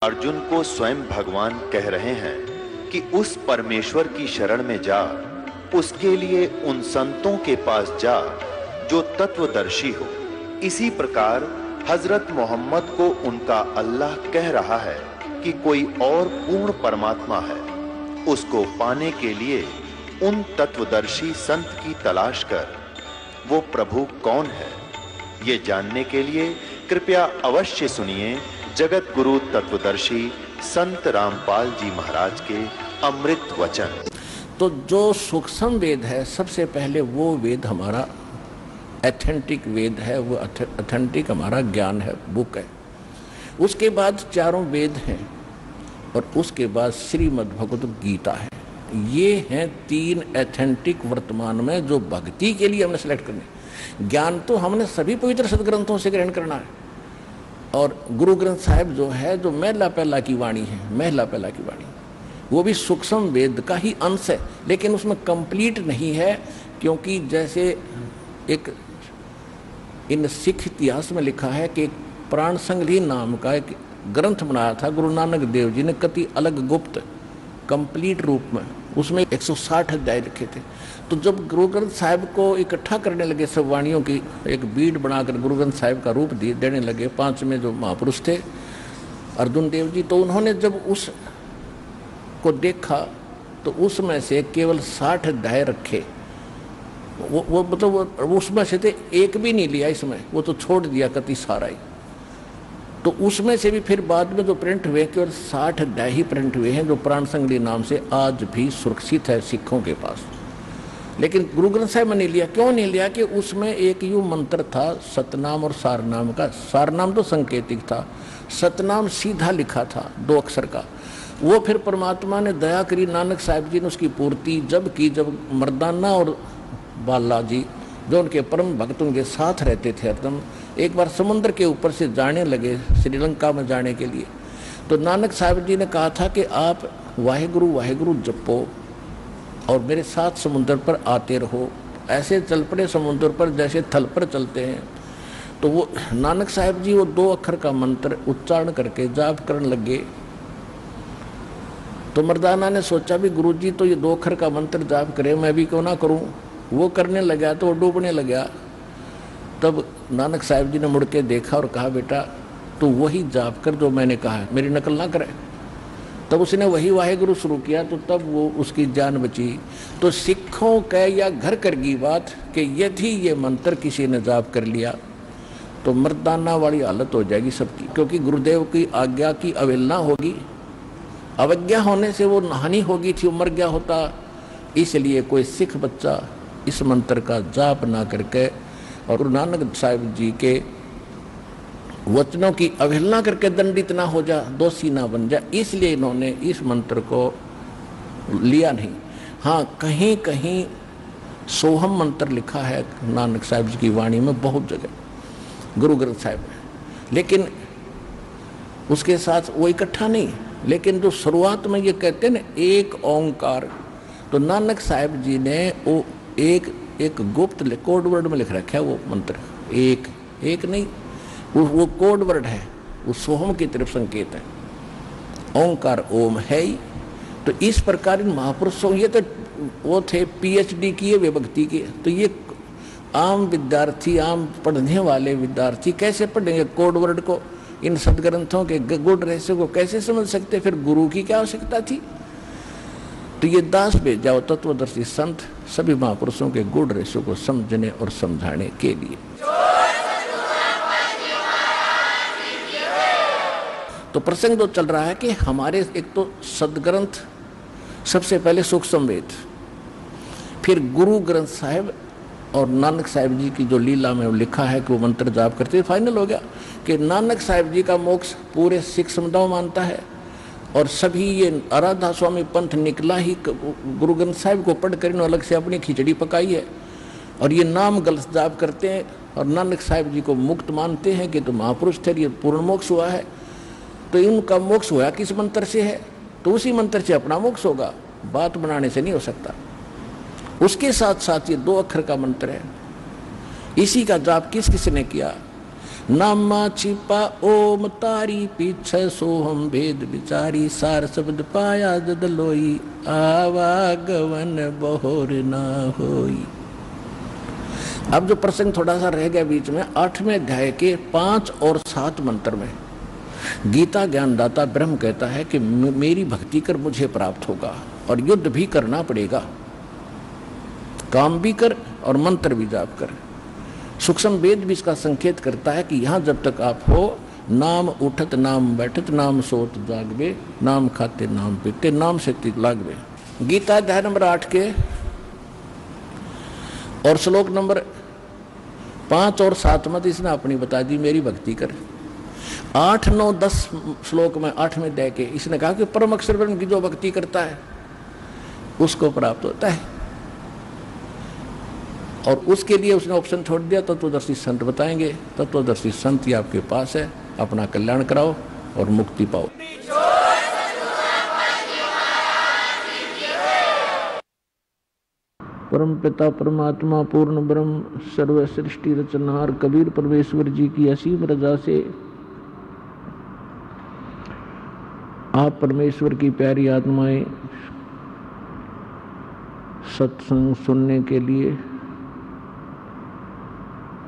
अर्जुन को स्वयं भगवान कह रहे हैं कि उस परमेश्वर की शरण में जा, उसके लिए उन संतों के पास जा जो तत्वदर्शी हो। इसी प्रकार हजरत मोहम्मद को उनका अल्लाह कह रहा है कि कोई और पूर्ण परमात्मा है, उसको पाने के लिए उन तत्वदर्शी संत की तलाश कर। वो प्रभु कौन है, ये जानने के लिए कृपया अवश्य सुनिए जगत गुरु तत्वदर्शी संत रामपाल जी महाराज के अमृत वचन। तो जो सूक्ष्म वेद है, सबसे पहले वो वेद हमारा एथेंटिक वेद है, वो एथेंटिक हमारा ज्ञान है, बुक है। उसके बाद चारों वेद हैं और उसके बाद श्रीमद् भगवत गीता है। ये हैं तीन एथेंटिक वर्तमान में जो भक्ति के लिए हमने सेलेक्ट करने। ज्ञान तो हमने सभी पवित्र सदग्रंथों से ग्रहण करना है। और गुरु ग्रंथ साहिब जो है, जो महला पहला की वाणी है, महला पहला की वाणी, वो भी सूक्ष्म वेद का ही अंश है, लेकिन उसमें कंप्लीट नहीं है। क्योंकि जैसे एक इन सिख इतिहास में लिखा है कि प्राण संग्रही नाम का एक ग्रंथ बनाया था गुरु नानक देव जी ने, कति अलग गुप्त कंप्लीट रूप में। उसमें 160 अध्याय लिखे थे। तो जब गुरु ग्रंथ साहिब को इकट्ठा करने लगे, सब वाणियों की एक बीड बनाकर गुरु ग्रंथ साहिब का रूप देने लगे, 5 में जो महापुरुष थे अर्जुन देव जी, तो उन्होंने जब उस को देखा तो उसमें से केवल 60 अध्याय रखे। वो मतलब उसमें से थे, एक भी नहीं लिया इसमें, वो तो छोड़ दिया कति सारा ही। तो उसमें से भी फिर बाद में जो प्रिंट हुए, केवल 60 अध्याय ही प्रिंट हुए हैं, जो प्राण संग्रही नाम से आज भी सुरक्षित है सिखों के पास। लेकिन गुरु ग्रंथ साहिब में नहीं लिया। क्यों नहीं लिया? कि उसमें एक यू मंत्र था सतनाम और सारनाम का। सारनाम तो संकेतिक था, सतनाम सीधा लिखा था 2 अक्षर का। वो फिर परमात्मा ने दया करी, नानक साहिब जी ने उसकी पूर्ति जब की, जब मर्दाना और बालाजी जो उनके परम भक्त उनके साथ रहते थे हरदम, एक बार समुद्र के ऊपर से जाने लगे श्रीलंका में जाने के लिए। तो नानक साहिब जी ने कहा था कि आप वाहेगुरु वाहेगुरु जपो और मेरे साथ समुद्र पर आते रहो। ऐसे चल पड़े समुद्र पर जैसे थल पर चलते हैं। तो वो नानक साहिब जी वो 2 अक्षर का मंत्र उच्चारण करके जाप करने लगे। तो मर्दाना ने सोचा भी गुरु जी तो ये 2 अक्षर का मंत्र जाप करे, मैं भी क्यों ना करूं। वो करने लगा तो वो डूबने लगा। तब नानक साहिब जी ने मुड़ के देखा और कहा, बेटा तू वही जाप कर जो मैंने कहा है, मेरी नकल ना करे। तब उसने वही वाहेगुरु शुरू किया, तो तब वो उसकी जान बची। तो सिखों के या घर कर की बात कि यदि ये मंत्र किसी ने जाप कर लिया तो मर्दाना वाली हालत हो जाएगी सबकी। क्योंकि गुरुदेव की आज्ञा की अवहेलना होगी, अवज्ञा होने से वो हानि होगी थी, वो मर गया होता। इसलिए कोई सिख बच्चा इस मंत्र का जाप ना करके और गुरु नानक साहिब जी के वचनों की अवहेलना करके दंडित ना हो जा, दोषी ना बन जा, इसलिए इन्होंने इस मंत्र को लिया नहीं। हाँ, कहीं कहीं सोहम मंत्र लिखा है नानक साहिब जी की वाणी में, बहुत जगह गुरु ग्रंथ साहिब में, लेकिन उसके साथ वो इकट्ठा नहीं। लेकिन जो शुरुआत में ये कहते हैं ना एक ओंकार, तो नानक साहिब जी ने वो एक गुप्त कोड वर्ड में लिख रखा है वो मंत्र। एक नहीं, वो कोड वर्ड है, वो सोहम की तरफ संकेत है। ओंकार ओम है ही। तो इस प्रकार इन महापुरुषों, ये तो वो थे PhD किए वे भक्ति के, तो ये आम विद्यार्थी, आम पढ़ने वाले विद्यार्थी कैसे पढ़ेंगे कोड वर्ड को? इन सदग्रंथों के गुड रहस्य को कैसे समझ सकते? फिर गुरु की क्या आवश्यकता थी? तो ये दास भेजा जाओ तत्वदर्शी संत सभी महापुरुषों के गुड रहस्य को समझने और समझाने के लिए। तो प्रसंग तो चल रहा है कि हमारे एक तो सदग्रंथ, सबसे पहले सूक्ष्म वेद, फिर गुरु ग्रंथ साहिब और नानक साहिब जी की जो लीला में लिखा है कि वो मंत्र जाप करते, फाइनल हो गया कि नानक साहिब जी का मोक्ष पूरे सिख समुदाय मानता है। और सभी ये आराधा स्वामी पंथ निकला ही गुरु ग्रंथ साहिब को पढ़ कर अलग से अपनी खिचड़ी पकाई है। और ये नाम गलत जाप करते हैं और नानक साहिब जी को मुक्त मानते हैं कि तो महापुरुष थे, ये पूर्ण मोक्ष हुआ है। तो इनका मोक्ष हुआ किस मंत्र से है? तो उसी मंत्र से अपना मोक्ष होगा, बात बनाने से नहीं हो सकता। उसके साथ साथ ये 2 अक्षर का मंत्र है, इसी का जाप किस किस ने किया? नामा छिपा ओम तारी पीछे सोहम भेद विचारी सार शब्द पाया जद लोई आवागवन बहोर ना होई। अब जो प्रसंग थोड़ा सा रह गया बीच में, 8वें अध्याय के 5 और 7 मंत्र में गीता ज्ञानदाता ब्रह्म कहता है कि मेरी भक्ति कर मुझे प्राप्त होगा और युद्ध भी करना पड़ेगा, काम भी कर और मंत्र भी जाप कर। सूक्ष्म वेद भी इसका संकेत करता है कि यहां जब तक आप हो, नाम उठत नाम बैठत नाम सोत जागवे, नाम खाते नाम पीते नाम से लागवे। गीता अध्याय नंबर 8 के और श्लोक नंबर 5 और 7 में इसने अपनी बता दी, मेरी भक्ति कर। 8, 9, 10 श्लोक में 8वें अध्याय के इसने कहा कि परम अक्षर ब्रह्म की जो भक्ति करता है उसको प्राप्त होता है, और उसके लिए उसने ऑप्शन छोड़ दिया तत्वदर्शी संत बताएंगे। तत्वदर्शी संत ही आपके पास है, अपना कल्याण कराओ और मुक्ति पाओ। परम पिता परमात्मा पूर्ण ब्रह्म सर्व सृष्टि रचनहार कबीर परमेश्वर जी की असीम रजा से आप परमेश्वर की प्यारी आत्माएं सत्संग सुनने के लिए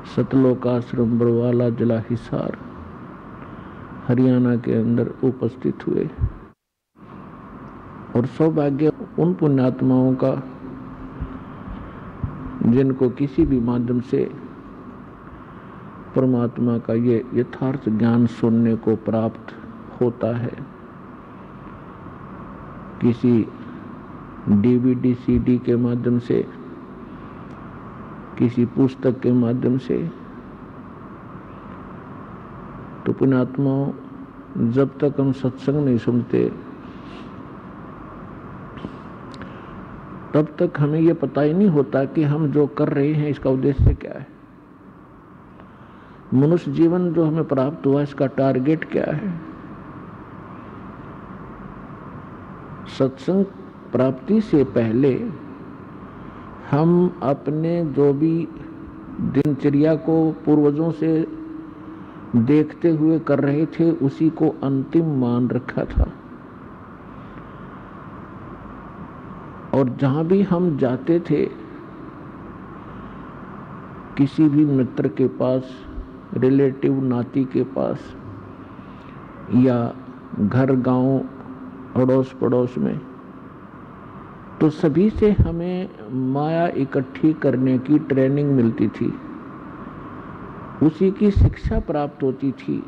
सतलोक आश्रम बरवाला जिला हिसार हरियाणा के अंदर उपस्थित हुए, और सौभाग्य उन पुण्यात्माओं का जिनको किसी भी माध्यम से परमात्मा का ये यथार्थ ज्ञान सुनने को प्राप्त होता है, किसी डीवीडी सीडी के माध्यम से, किसी पुस्तक के माध्यम से। तो पुण्यात्माओं, जब तक हम सत्संग नहीं सुनते तब तक हमें यह पता ही नहीं होता कि हम जो कर रहे हैं इसका उद्देश्य क्या है, मनुष्य जीवन जो हमें प्राप्त हुआ इसका टारगेट क्या है। सत्संग प्राप्ति से पहले हम अपने जो भी दिनचर्या को पूर्वजों से देखते हुए कर रहे थे उसी को अंतिम मान रखा था, और जहां भी हम जाते थे किसी भी मित्र के पास, रिलेटिव नाती के पास या घर गांव अड़ोस पड़ोस में, तो सभी से हमें माया इकट्ठी करने की ट्रेनिंग मिलती थी, उसी की शिक्षा प्राप्त होती थी,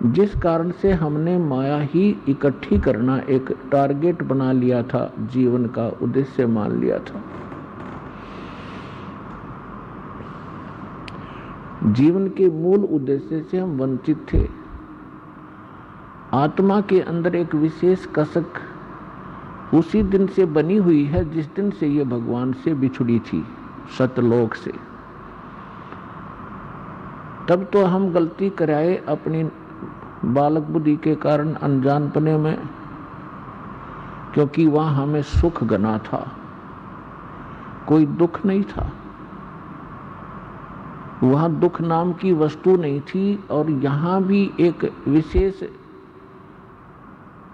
जिस कारण से हमने माया ही इकट्ठी करना एक टारगेट बना लिया था, जीवन का उद्देश्य मान लिया था। जीवन के मूल उद्देश्य से हम वंचित थे। आत्मा के अंदर एक विशेष कसक उसी दिन से बनी हुई है जिस दिन से ये भगवान से बिछुड़ी थी, सतलोक से। तब तो हम गलती कराए अपनी बालक बुद्धि के कारण, अनजानपने में, क्योंकि वहां हमें सुख गना था, कोई दुख नहीं था। वहां दुख नाम की वस्तु नहीं थी, और यहां भी एक विशेष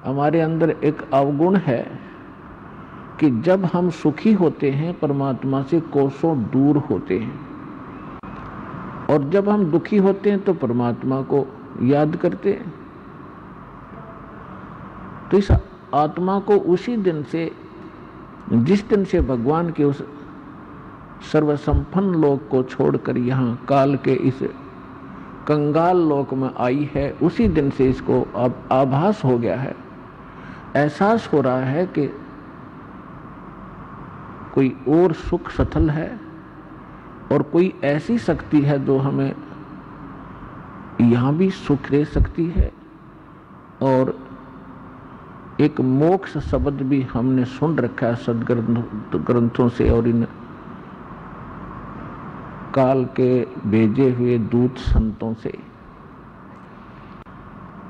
हमारे अंदर एक अवगुण है कि जब हम सुखी होते हैं परमात्मा से कोसों दूर होते हैं, और जब हम दुखी होते हैं तो परमात्मा को याद करते हैं। तो इस आत्मा को उसी दिन से, जिस दिन से भगवान के उस सर्वसंपन्न लोक को छोड़कर यहाँ काल के इस कंगाल लोक में आई है, उसी दिन से इसको अब आभास हो गया है, एहसास हो रहा है कि कोई और सुख सथल है, और कोई ऐसी शक्ति है जो हमें यहां भी सुख दे सकती है। और एक मोक्ष शब्द भी हमने सुन रखा है सदग्रंथों से और इन काल के भेजे हुए दूत संतों से,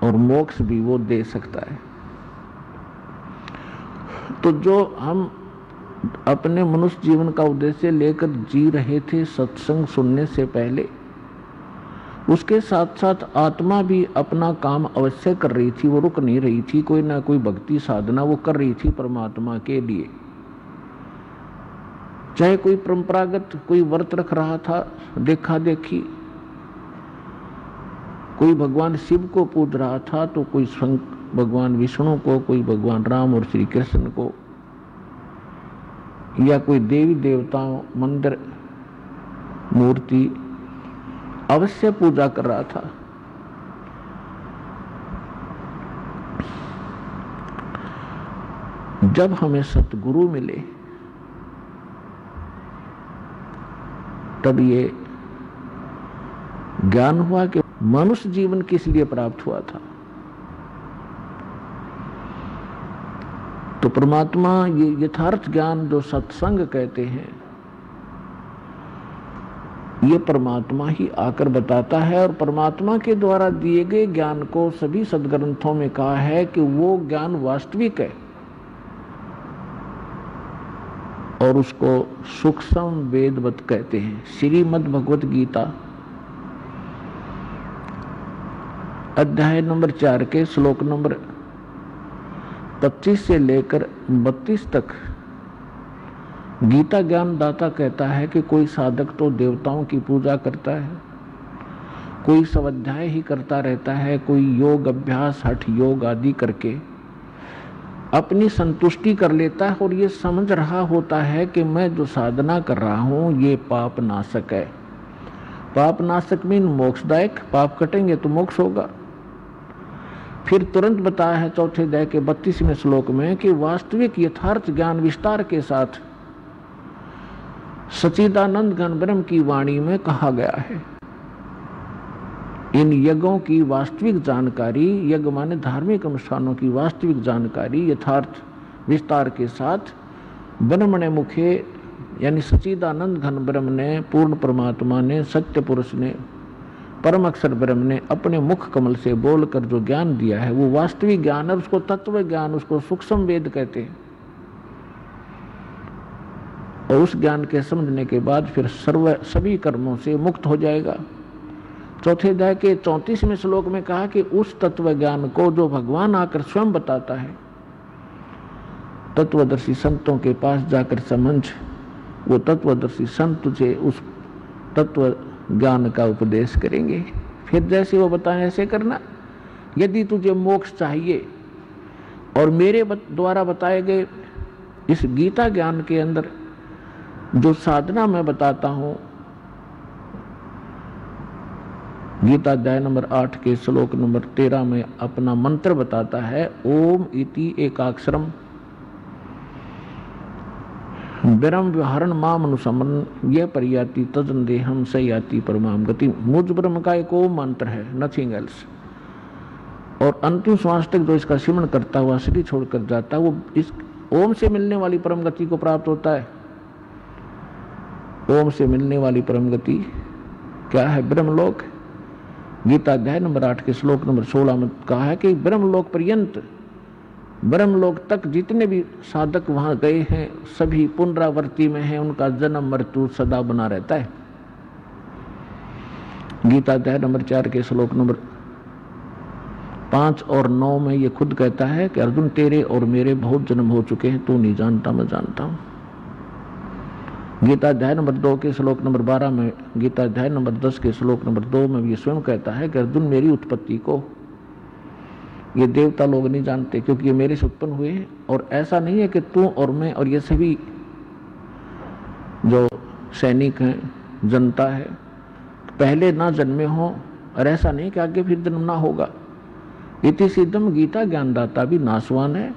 और मोक्ष भी वो दे सकता है। तो जो हम अपने मनुष्य जीवन का उद्देश्य लेकर जी रहे थे सत्संग सुनने से पहले, उसके साथ साथ आत्मा भी अपना काम अवश्य कर रही थी, वो रुक नहीं रही थी, कोई ना कोई भक्ति साधना वो कर रही थी परमात्मा के लिए। चाहे कोई परंपरागत कोई व्रत रख रहा था, देखा देखी, कोई भगवान शिव को पूज रहा था तो कोई भगवान विष्णु को, कोई भगवान राम और श्री कृष्ण को, या कोई देवी देवताओं मंदिर मूर्ति अवश्य पूजा कर रहा था। जब हमें सतगुरु मिले तब ये ज्ञान हुआ कि मनुष्य जीवन किस लिए प्राप्त हुआ था। तो परमात्मा ये यथार्थ ज्ञान जो सत्संग कहते हैं, ये परमात्मा ही आकर बताता है। और परमात्मा के द्वारा दिए गए ज्ञान को सभी सदग्रंथों में कहा है कि वो ज्ञान वास्तविक है और उसको सूक्ष्म वेदवत कहते हैं। श्रीमद् भगवत गीता अध्याय नंबर 4 के श्लोक नंबर 25 से लेकर 32 तक गीता ज्ञान दाता कहता है कि कोई साधक तो देवताओं की पूजा करता है, कोई स्वाध्याय ही करता रहता है, कोई योग अभ्यास हठ योग आदि करके अपनी संतुष्टि कर लेता है और ये समझ रहा होता है कि मैं जो साधना कर रहा हूं ये पाप नाशक है। पाप नाशक मीन मोक्षदायक, पाप कटेंगे तो मोक्ष होगा। फिर तुरंत बताया है चौथे अध्याय के 32वें श्लोक में कि वास्तविक यथार्थ ज्ञान विस्तार के साथ सच्चिदानंद घन ब्रह्म की वाणी में कहा गया है। इन यज्ञों की वास्तविक जानकारी, यज्ञ माने धार्मिक अनुष्ठानों की वास्तविक जानकारी यथार्थ विस्तार के साथ ब्रह्मणे मुखे यानी सच्चिदानंद घन ब्रह्म ने, पूर्ण परमात्मा ने, सत्य पुरुष ने, परम अक्षर ब्रह्म ने अपने मुख कमल से बोलकर जो ज्ञान दिया है वो वास्तविक ज्ञान है। उसको तत्व ज्ञान, उसको सूक्ष्म वेद कहते हैं। और उस ज्ञान के समझने के बाद फिर सभी कर्मों से मुक्त हो जाएगा। चौथे अध्याय के 34वें श्लोक में कहा कि उस तत्व ज्ञान को जो भगवान आकर स्वयं बताता है, तत्वदर्शी संतों के पास जाकर समझ, वो तत्वदर्शी संत तुझे उस तत्व ज्ञान का उपदेश करेंगे। फिर जैसे वो बताएं ऐसे करना। यदि तुझे मोक्ष चाहिए और मेरे द्वारा बताए गए इस गीता ज्ञान के अंदर जो साधना मैं बताता हूं, गीता अध्याय नंबर 8 के श्लोक नंबर 13 में अपना मंत्र बताता है, ओम इति एकाक्षरम ब्रह्म व्यवहारण माम अनुसमन ये परियाति तजन देहम स याति परमाम गति। मुझ ब्रह्म का एक ओम मंत्र है, नथिंग एल्स। और अंतिम श्वास तक जो इसका सिमरण करता हुआ शरीर छोड़कर जाता है वो इस ओम से मिलने वाली परम गति को प्राप्त होता है। ओम से मिलने वाली परम गति क्या है? ब्रह्मलोक। गीता अध्याय नंबर 8 के श्लोक नंबर 16 में कहा है कि ब्रह्मलोक पर्यंत, ब्रह्मलोक तक जितने भी साधक वहां गए हैं सभी पुनरावृत्ति में हैं, उनका जन्म मृत्यु सदा बना रहता है। गीता अध्याय नंबर 4 के श्लोक नंबर 5 और 9 में ये खुद कहता है कि अर्जुन तेरे और मेरे बहुत जन्म हो चुके हैं, तू नहीं जानता मैं जानता हूं। गीता अध्याय नंबर 2 के श्लोक नंबर 12 में, गीता अध्याय नंबर 10 के श्लोक नंबर 2 में ये स्वयं कहता है कि अर्जुन मेरी उत्पत्ति को ये देवता लोग नहीं जानते क्योंकि ये मेरे से उत्पन्न हुए हैं। और ऐसा नहीं है कि तू और मैं और ये सभी जो सैनिक हैं, जनता है, पहले ना जन्मे हों, और ऐसा नहीं कि आगे फिर जन्म ना होगा। इति सिद्धम गीता ज्ञानदाता भी नासवान है,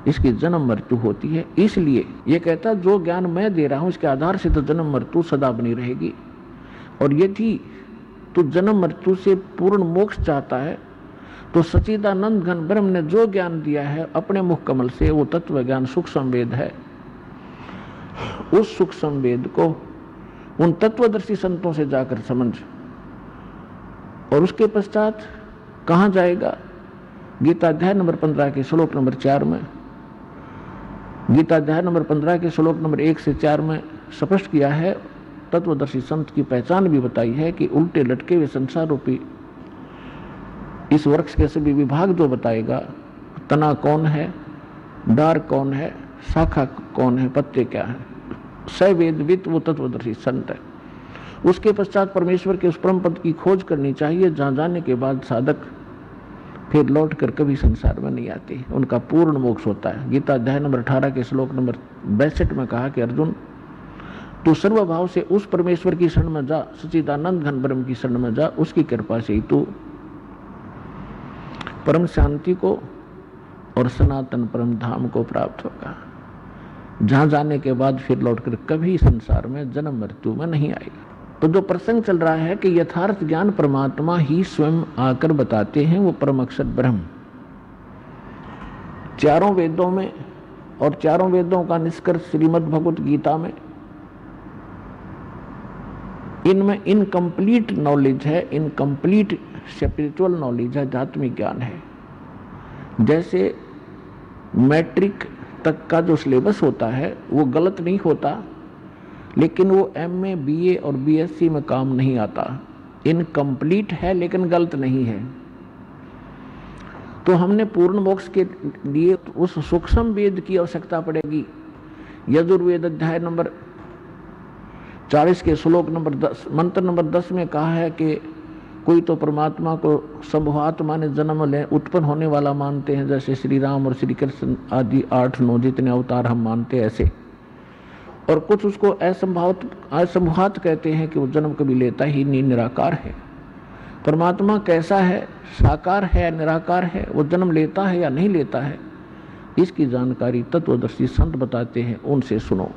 इसकी जन्म मृत्यु होती है। इसलिए ये कहता जो ज्ञान मैं दे रहा हूं इसके आधार से तो जन्म मृत्यु सदा बनी रहेगी। और यदि तू जन्म मृत्यु से पूर्ण मोक्ष चाहता है तो सच्चिदानंद घन ब्रह्म ने जो ज्ञान दिया है अपने मुख कमल से, वो तत्व ज्ञान सूक्ष्म वेद है। उस सूक्ष्म वेद को उन तत्वदर्शी संतों से जाकर समझ। और उसके पश्चात कहां जाएगा? गीता अध्याय नंबर 15 के श्लोक नंबर 4 में, गीता अध्याय नंबर 15 के श्लोक नंबर 1 से 4 में स्पष्ट किया है, तत्वदर्शी संत की पहचान भी बताई है कि उल्टे लटके हुए संसार रूपी इस वृक्ष के सभी विभाग जो बताएगा, तना कौन है, डार कौन है, शाखा कौन है, पत्ते क्या है, सवेदवित वो तत्वदर्शी संत है। उसके पश्चात परमेश्वर के उस परम पद की खोज करनी चाहिए जहां जाने के बाद साधक फिर लौट कर कभी संसार में नहीं आती, उनका पूर्ण मोक्ष होता है। गीता अध्याय नंबर 18 के श्लोक नंबर 62 में कहा कि अर्जुन, तू सर्वभाव से उस परमेश्वर की शरण में जा, सच्चिदानंद घन ब्रह्म की शरण में जा, उसकी कृपा से ही तू परम शांति को और सनातन परम धाम को प्राप्त होगा, जहां जाने के बाद फिर लौटकर कभी संसार में जन्म मृत्यु में नहीं आएगा। तो जो प्रसंग चल रहा है कि यथार्थ ज्ञान परमात्मा ही स्वयं आकर बताते हैं, वो परम अक्षर ब्रह्म चारों वेदों में, और चारों वेदों का निष्कर्ष श्रीमद् भगवत गीता में, इनमें इनकम्प्लीट नॉलेज है, इनकम्प्लीट स्पिरिचुअल नॉलेज है, आध्यात्मिक ज्ञान है। जैसे मैट्रिक तक का जो सिलेबस होता है वो गलत नहीं होता, लेकिन वो एमए, बीए और बीएससी में काम नहीं आता। इनकम्प्लीट है लेकिन गलत नहीं है। तो हमने पूर्ण मोक्ष के लिए उस सूक्ष्म वेद की आवश्यकता पड़ेगी। यजुर्वेद अध्याय नंबर 40 के श्लोक नंबर 10, मंत्र नंबर 10 में कहा है कि कोई तो परमात्मा को संभवात माने जन्म ले उत्पन्न होने वाला मानते हैं, जैसे श्री राम और श्री कृष्ण आदि 8-9 जितने अवतार हम मानते हैं ऐसे, और कुछ उसको असंभवात कहते हैं कि वो जन्म कभी लेता ही नहीं, निराकार है। परमात्मा कैसा है, साकार है, निराकार है, वो जन्म लेता है या नहीं लेता है, इसकी जानकारी तत्वदर्शी संत बताते हैं, उनसे सुनो।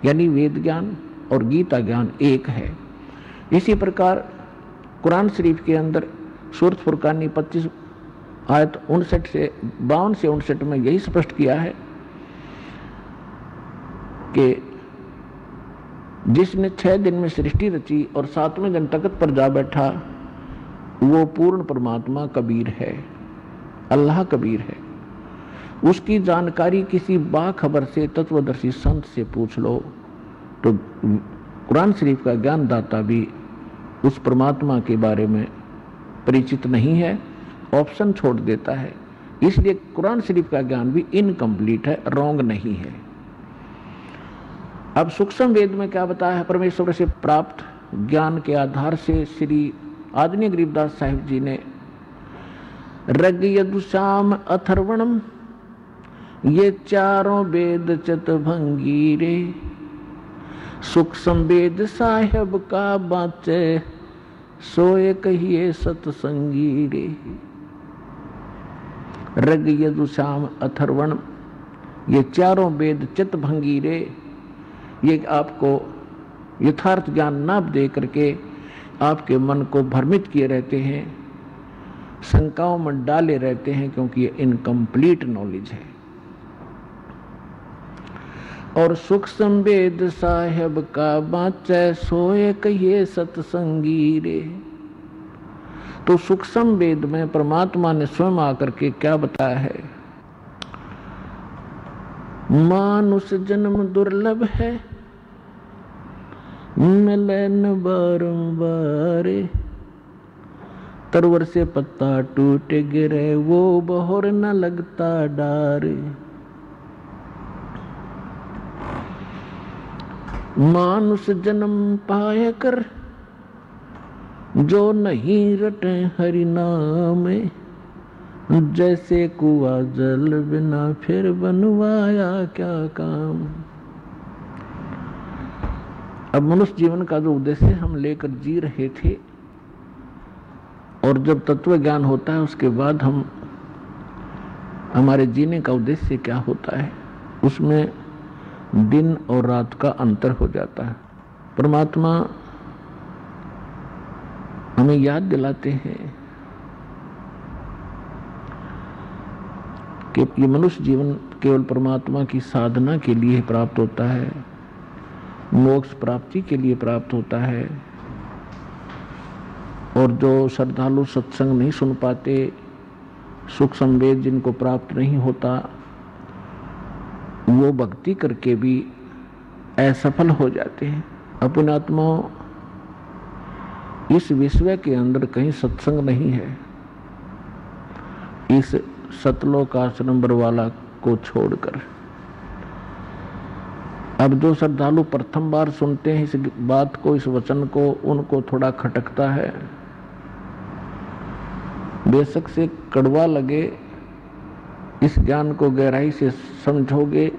यानी वेद ज्ञान और गीता ज्ञान एक है। इसी प्रकार कुरान शरीफ के अंदर सूरत फुरकानी 25 आयत 59 से 59 में यही स्पष्ट किया है कि जिसने 6 दिन में सृष्टि रची और 7वें दिन तख्त पर जा बैठा, वो पूर्ण परमात्मा कबीर है, अल्लाह कबीर है। उसकी जानकारी किसी बाखबर से, तत्वदर्शी संत से पूछ लो, तो कुरान शरीफ का ज्ञान दाता भी उस परमात्मा के बारे में परिचित नहीं है, ऑप्शन छोड़ देता है। इसलिए कुरान शरीफ का ज्ञान भी इनकम्प्लीट है, रॉन्ग नहीं है। अब सूक्ष्म वेद में क्या बताया है? परमेश्वर से प्राप्त ज्ञान के आधार से श्री आदरणीय गरीबदास साहिब जी ने ऋग यजुसाम अथर्वणम, ये चारों वेद चतुर्भंगी रे, सूक्ष्म वेद साहेब का बाचे, सोए कहिए सतसंगी रे। ऋग यजुसाम अथर्वण, ये चारों वेद चित्तभंगी रे, ये आपको यथार्थ ज्ञान ना दे करके आपके मन को भ्रमित किए रहते हैं, शंकाओं में डाले रहते हैं, क्योंकि ये इनकम्प्लीट नॉलेज है। और सूक्ष्म वेद साहेब का बाँचे, सोए कहिए सतसंगी रे। तो सूक्ष्म वेद में परमात्मा ने स्वयं आकर के क्या बताया है? मानुष जन्म दुर्लभ है, मिले न बारंबार, तरवर से पत्ता टूट गिरे, वो बहोर न लगता डार। मानुष जन्म पाए कर, जो नहीं रटे हरि नाम, जैसे कुआ जल बिना फिर बनवाया क्या काम। अब मनुष्य जीवन का जो उद्देश्य हम लेकर जी रहे थे, और जब तत्व ज्ञान होता है उसके बाद हम हमारे जीने का उद्देश्य क्या होता है, उसमें दिन और रात का अंतर हो जाता है। परमात्मा हमें याद दिलाते हैं कि ये मनुष्य जीवन केवल परमात्मा की साधना के लिए प्राप्त होता है, मोक्ष प्राप्ति के लिए प्राप्त होता है। और जो श्रद्धालु सत्संग नहीं सुन पाते, सूक्ष्म वेद जिनको प्राप्त नहीं होता, वो भक्ति करके भी असफल हो जाते हैं। अपने आत्माओं, इस विश्व के अंदर कहीं सत्संग नहीं है। इस सतलोक आश्रम बरवाला को छोड़कर अब जो श्रद्धालु प्रथम बार सुनते हैं इस बात को, इस वचन को, उनको थोड़ा खटकता है, बेशक से कड़वा लगे। इस ज्ञान को गहराई से समझोगे,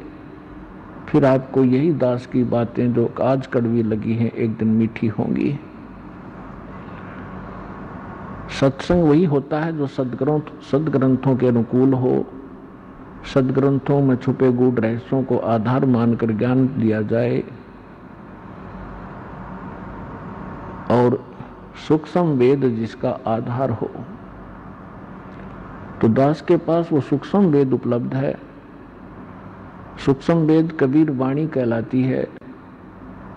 फिर आपको यही दास की बातें जो आज कड़वी लगी हैं एक दिन मीठी होंगी। सत्संग वही होता है जो सदग्रंथों के अनुकूल हो, सदग्रंथों में छुपे गूढ़ रहस्यों को आधार मानकर ज्ञान दिया जाए और सूक्ष्म वेद जिसका आधार हो। तो दास के पास वो सूक्ष्म वेद उपलब्ध है। सूक्ष्म वेद कबीर वाणी कहलाती है,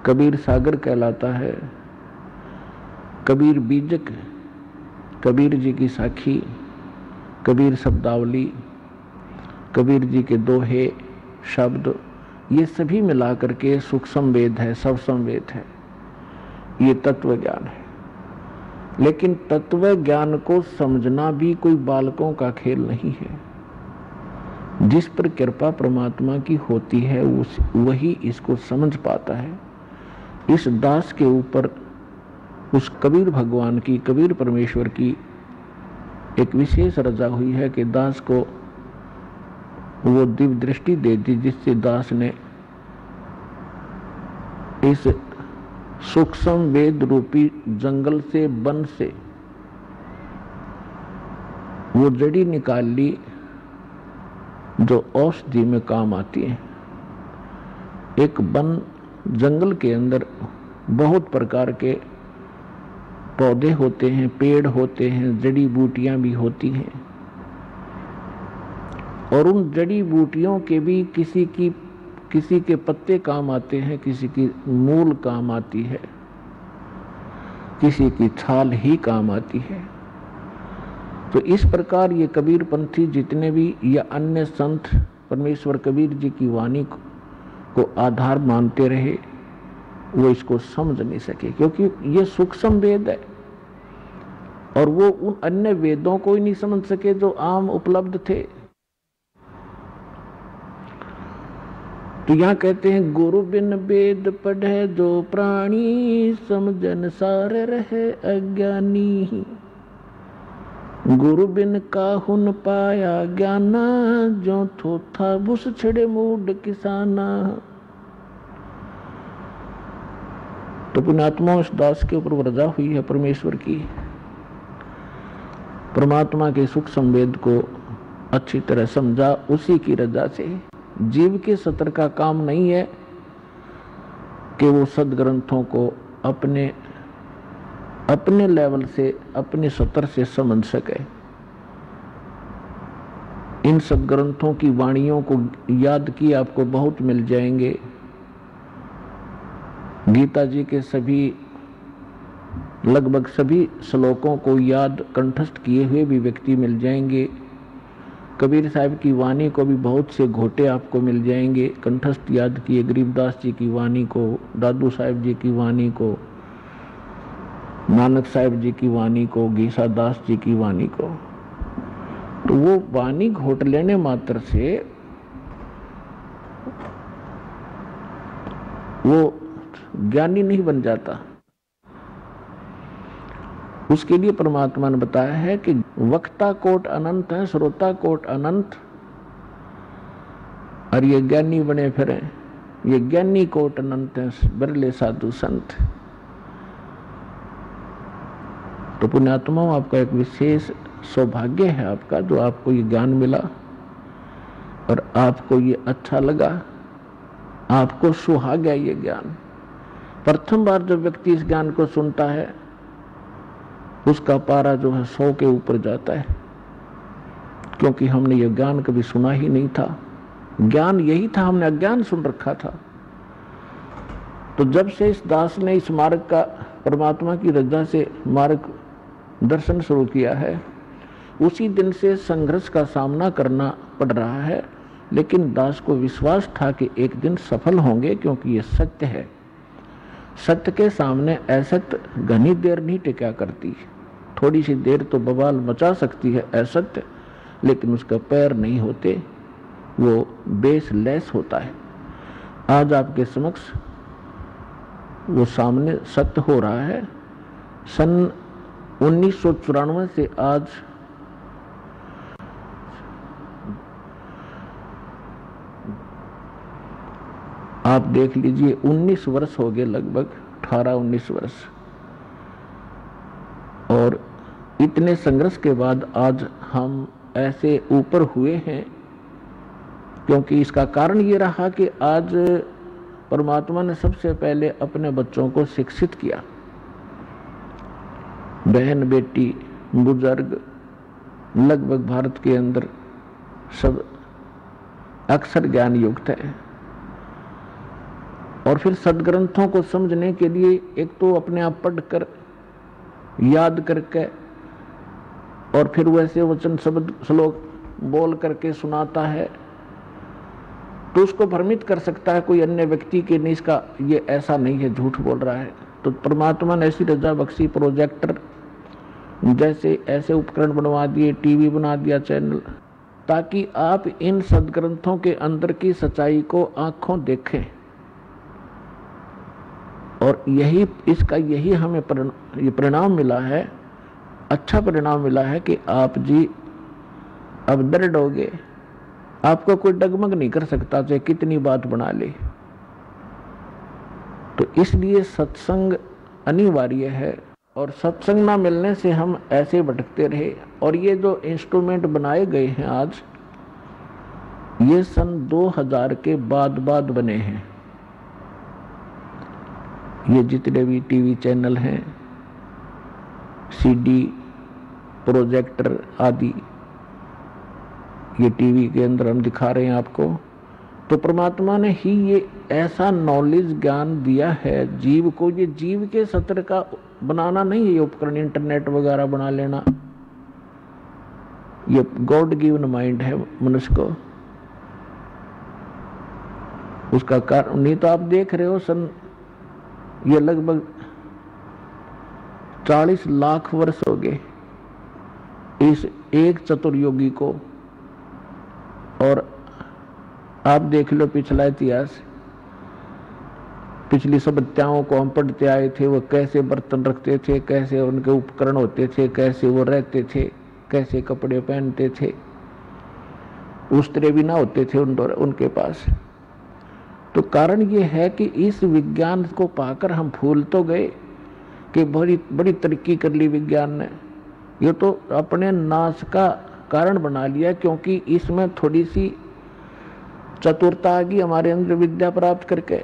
कबीर सागर कहलाता है, कबीर बीजक, कबीर जी की साखी, कबीर शब्दावली, कबीर जी के दोहे शब्द, ये सभी मिलाकर के सूक्ष्म वेद है, सबसम वेद है। ये तत्व ज्ञान है। लेकिन तत्व ज्ञान को समझना भी कोई बालकों का खेल नहीं है। जिस पर कृपा परमात्मा की होती है वही इसको समझ पाता है। इस दास के ऊपर उस कबीर भगवान की, कबीर परमेश्वर की एक विशेष रजा हुई है कि दास को वो दिव्य दृष्टि दे दी, जिससे दास ने इस सूक्ष्म वेद रूपी जंगल से, वन से वो जड़ी निकाल ली जो औषधि में काम आती है। एक वन जंगल के अंदर बहुत प्रकार के पौधे होते हैं, पेड़ होते हैं, जड़ी बूटियां भी होती हैं और उन जड़ी बूटियों के भी किसी के पत्ते काम आते हैं, किसी की मूल काम आती है, किसी की छाल ही काम आती है। तो इस प्रकार ये कबीर पंथी जितने भी या अन्य संत परमेश्वर कबीर जी की वाणी को आधार मानते रहे, वो इसको समझ नहीं सके, क्योंकि ये सूक्ष्म वेद है और वो उन अन्य वेदों को ही नहीं समझ सके जो आम उपलब्ध थे। तो यहाँ कहते हैं, गुरु बिन वेद पढ़े जो प्राणी, समझन सार रहे अज्ञानी। गुरु बिन काहुन पाया ज्ञाना, जो थोथा बुस छिड़े मूड किसाना। तो पुण्यात्मा उस दास के ऊपर वर्जा हुई है परमेश्वर की। परमात्मा के सूक्ष्म वेद को अच्छी तरह समझा, उसी की रजा से। जीव के सत्र का काम नहीं है कि वो सदग्रंथों को अपने लेवल से, अपने सत्र से समझ सके। इन सदग्रंथों की वाणियों को याद किए आपको बहुत मिल जाएंगे। गीता जी के लगभग सभी श्लोकों को याद कंठस्थ किए हुए भी व्यक्ति मिल जाएंगे। कबीर साहब की वाणी को भी बहुत से घोटे आपको मिल जाएंगे कंठस्थ याद किए। गरीबदास जी की वाणी को, दादू साहब जी की वाणी को, नानक साहब जी की वाणी को, गीसा दास जी की वाणी को। तो वो वाणी घोट लेने मात्र से वो ज्ञानी नहीं बन जाता। उसके लिए परमात्मा ने बताया है कि वक्ता कोट अनंत है, श्रोता कोट अनंत, और ये ज्ञानी बने फिरे, ये ज्ञानी कोट अनंत है, बिरले साधु संत। तो पुण्यात्माओं, आपका एक विशेष सौभाग्य है आपका, जो आपको ये ज्ञान मिला और आपको ये अच्छा लगा, आपको सुहाग है ये ज्ञान। प्रथम बार जब व्यक्ति इस ज्ञान को सुनता है, उसका पारा जो है 100 के ऊपर जाता है, क्योंकि हमने ये ज्ञान कभी सुना ही नहीं था। ज्ञान यही था, हमने अज्ञान सुन रखा था। तो जब से इस दास ने इस मार्ग का, परमात्मा की रजा से मार्ग दर्शन शुरू किया है, उसी दिन से संघर्ष का सामना करना पड़ रहा है। लेकिन दास को विश्वास था कि एक दिन सफल होंगे, क्योंकि ये सत्य है। सत्य के सामने असत्य घनी देर नहीं टिका करती। थोड़ी सी देर तो बवाल मचा सकती है असत्य, लेकिन उसका पैर नहीं होते, वो बेसलेस होता है। आज आपके समक्ष वो सामने सत्य हो रहा है। सन 1994 से आज आप देख लीजिए 19 वर्ष हो गए, लगभग 18-19 वर्ष। और इतने संघर्ष के बाद आज हम ऐसे ऊपर हुए हैं, क्योंकि इसका कारण ये रहा कि आज परमात्मा ने सबसे पहले अपने बच्चों को शिक्षित किया। बहन बेटी बुजुर्ग लगभग भारत के अंदर सब अक्षर ज्ञान युक्त है। और फिर सदग्रंथों को समझने के लिए एक तो अपने आप पढ़कर याद करके और फिर वैसे वचन शब्द श्लोक बोल करके सुनाता है, तो उसको भ्रमित कर सकता है कोई अन्य व्यक्ति के नहीं, इसका ये ऐसा नहीं है, झूठ बोल रहा है। तो परमात्मा ने ऐसी रजा बख्शी, प्रोजेक्टर जैसे ऐसे उपकरण बनवा दिए, टीवी बना दिया, चैनल, ताकि आप इन सदग्रंथों के अंदर की सच्चाई को आंखों देखें। और यही हमें परिणाम मिला है, अच्छा परिणाम मिला है कि आप जी अब दृढ़ हो गए, आपको कोई डगमग नहीं कर सकता चाहे कितनी बात बना ले। तो इसलिए सत्संग अनिवार्य है, और सत्संग ना मिलने से हम ऐसे भटकते रहे। और ये जो इंस्ट्रूमेंट बनाए गए हैं आज, ये सन 2000 के बाद बने हैं। ये जितने भी टीवी चैनल हैं, सीडी, प्रोजेक्टर आदि, ये टीवी के अंदर हम दिखा रहे हैं आपको, तो परमात्मा ने ही ये ऐसा नॉलेज ज्ञान दिया है जीव को। ये जीव के सत्र का बनाना नहीं है ये उपकरण, इंटरनेट वगैरह बना लेना, ये गॉड गिवन माइंड है मनुष्य को। उसका कारण नहीं तो आप देख रहे हो, सन ये लगभग 40 लाख वर्ष हो गए इस एक चतुर्योगी को। और आप देख लो पिछला इतिहास, पिछली सभ्यताओं को हम पढ़ते आए थे, वो कैसे बर्तन रखते थे, कैसे उनके उपकरण होते थे, कैसे वो रहते थे, कैसे कपड़े पहनते थे, उस्त्रे भी ना होते थे उनके पास। तो कारण ये है कि इस विज्ञान को पाकर हम भूल तो गए कि बड़ी बड़ी तरक्की कर ली विज्ञान ने, ये तो अपने नाश का कारण बना लिया, क्योंकि इसमें थोड़ी सी चतुरता आ गई हमारे अंदर विद्या प्राप्त करके।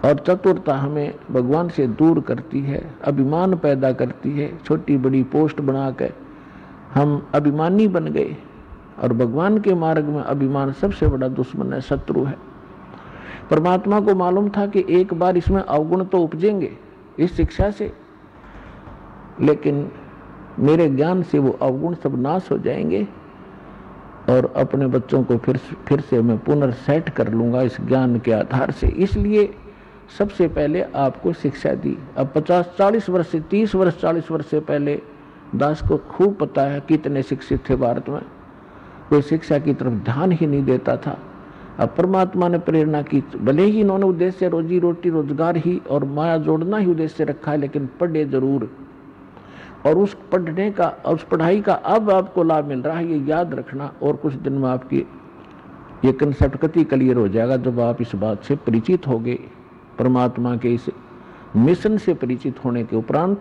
और चतुरता हमें भगवान से दूर करती है, अभिमान पैदा करती है। छोटी बड़ी पोस्ट बना के हम अभिमानी बन गए, और भगवान के मार्ग में अभिमान सबसे बड़ा दुश्मन है, शत्रु है। परमात्मा को मालूम था कि एक बार इसमें अवगुण तो उपजेंगे इस शिक्षा से, लेकिन मेरे ज्ञान से वो अवगुण सब नाश हो जाएंगे, और अपने बच्चों को फिर से मैं पुनर्सेट कर लूंगा इस ज्ञान के आधार से। इसलिए सबसे पहले आपको शिक्षा दी। अब 50-40 वर्ष से 30 वर्ष 40 वर्ष से पहले दास को खूब पता है कितने शिक्षित थे भारत में, कोई शिक्षा की तरफ ध्यान ही नहीं देता था। अब परमात्मा ने प्रेरणा की, भले ही इन्होंने उद्देश्य रोजी रोटी रोजगार ही और माया जोड़ना ही उद्देश्य रखा है, लेकिन पढ़े जरूर। और उस पढ़ने का, उस पढ़ाई का अब आपको लाभ मिल रहा है, ये याद रखना। और कुछ दिन में आपकी ये कंसेप्ट कति क्लियर हो जाएगा जब आप इस बात से परिचित होंगे। परमात्मा के इस मिशन से परिचित होने के उपरांत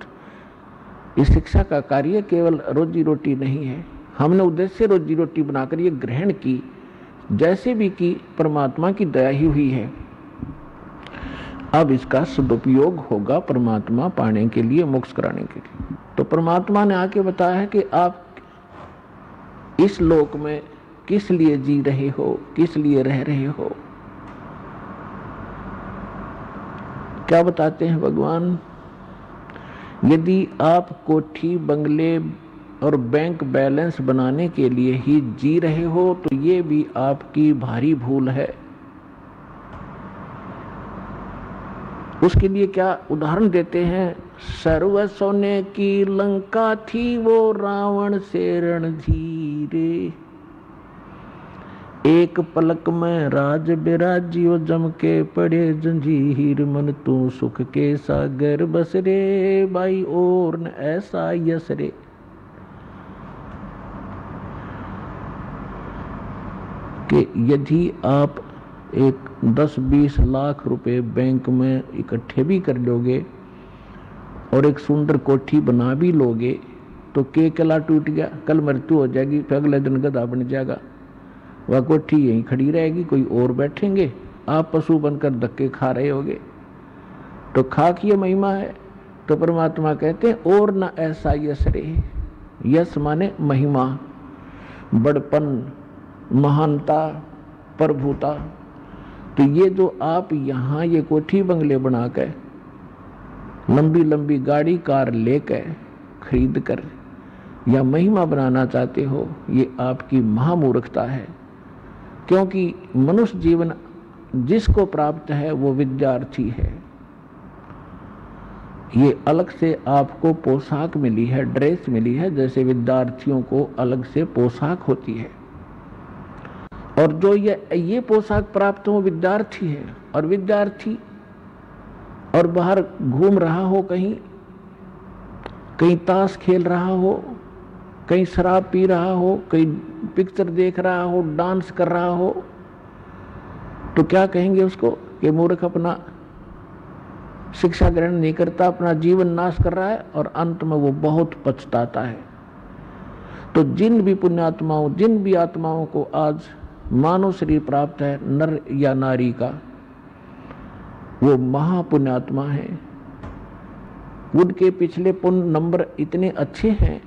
इस शिक्षा का कार्य केवल रोजी रोटी नहीं है। हमने उद्देश्य रोजी रोटी बनाकर ये ग्रहण की, जैसे भी की परमात्मा की दया ही हुई है। अब इसका सदुपयोग होगा परमात्मा पाने के लिए, मोक्ष कराने के लिए। तो परमात्मा ने आके बताया है कि आप इस लोक में किस लिए जी रहे हो, किस लिए रह रहे हो। क्या बताते हैं भगवान? यदि आप कोठी बंगले और बैंक बैलेंस बनाने के लिए ही जी रहे हो तो ये भी आपकी भारी भूल है। उसके लिए क्या उदाहरण देते हैं, सर्व सोने की लंका थी वो रावण से रणधीरे, एक पलक में राज बिराजियो जम के पड़े जंजीर, मन तू सुख के सागर बस रे, भाई और न ऐसा यस रे। कि यदि आप एक 10-20 लाख रुपए बैंक में इकट्ठे भी कर लोगे और एक सुंदर कोठी बना भी लोगे तो के कला टूट गया, कल मृत्यु हो जाएगी, फिर अगले दिन गधा बन जाएगा, वह कोठी यहीं खड़ी रहेगी, कोई और बैठेंगे, आप पशु बनकर धक्के खा रहे होगे। तो खाक ये महिमा है। तो परमात्मा कहते हैं और न ऐसा यश रे, यश माने महिमा, बड़पन, महानता, प्रभुता। तो ये जो आप यहाँ ये कोठी बंगले बनाकर, लंबी लंबी गाड़ी कार लेकर खरीद कर या महिमा बनाना चाहते हो, ये आपकी महामूर्खता है। क्योंकि मनुष्य जीवन जिसको प्राप्त है वो विद्यार्थी है। ये अलग से आपको पोशाक मिली है, ड्रेस मिली है, जैसे विद्यार्थियों को अलग से पोशाक होती है। और जो ये पोशाक प्राप्त हो विद्यार्थी है, और विद्यार्थी और बाहर घूम रहा हो, कहीं ताश खेल रहा हो, कहीं शराब पी रहा हो, कहीं पिक्चर देख रहा हो, डांस कर रहा हो, तो क्या कहेंगे उसको कि मूर्ख अपना शिक्षा ग्रहण नहीं करता, अपना जीवन नाश कर रहा है, और अंत में वो बहुत पछताता है। तो जिन भी पुण्यात्माओं, जिन भी आत्माओं को आज मानव शरीर प्राप्त है, नर या नारी का, वो महापुण्यात्मा है। उनके पिछले पुण्य नंबर इतने अच्छे हैं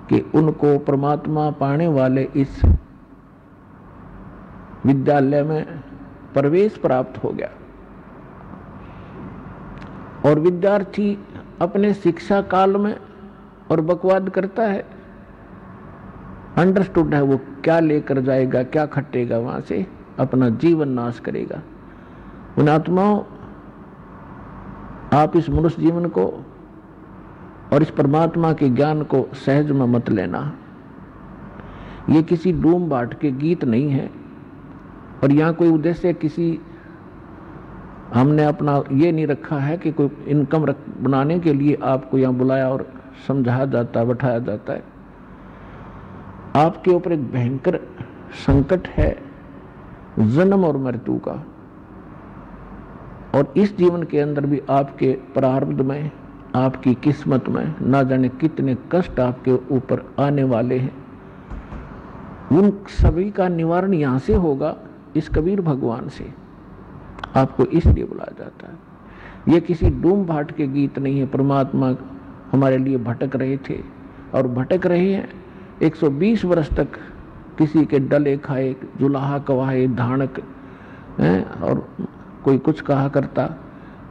कि उनको परमात्मा पाने वाले इस विद्यालय में प्रवेश प्राप्त हो गया। और विद्यार्थी अपने शिक्षा काल में और बकवाद करता है, अंडरस्टूड है, वो क्या लेकर जाएगा, क्या खटेगा, वहां से अपना जीवन नाश करेगा। उन आत्माओं, आप इस मनुष्य जीवन को और इस परमात्मा के ज्ञान को सहज में मत लेना। ये किसी डूम बाट के गीत नहीं है, और यहाँ कोई उद्देश्य किसी, हमने अपना ये नहीं रखा है कि कोई इनकम बनाने के लिए आपको यहाँ बुलाया और समझाया जाता, बैठाया जाता है। आपके ऊपर एक भयंकर संकट है जन्म और मृत्यु का, और इस जीवन के अंदर भी आपके प्रारब्ध में, आपकी किस्मत में ना जाने कितने कष्ट आपके ऊपर आने वाले हैं। उन सभी का निवारण यहाँ से होगा, इस कबीर भगवान से। आपको इसलिए बुलाया जाता है। ये किसी डूम भाट के गीत नहीं है। परमात्मा हमारे लिए भटक रहे थे और भटक रहे हैं 120 वर्ष तक, किसी के डले खाए, जुलाहा कवाए, धानक हैं, और कोई कुछ कहा करता,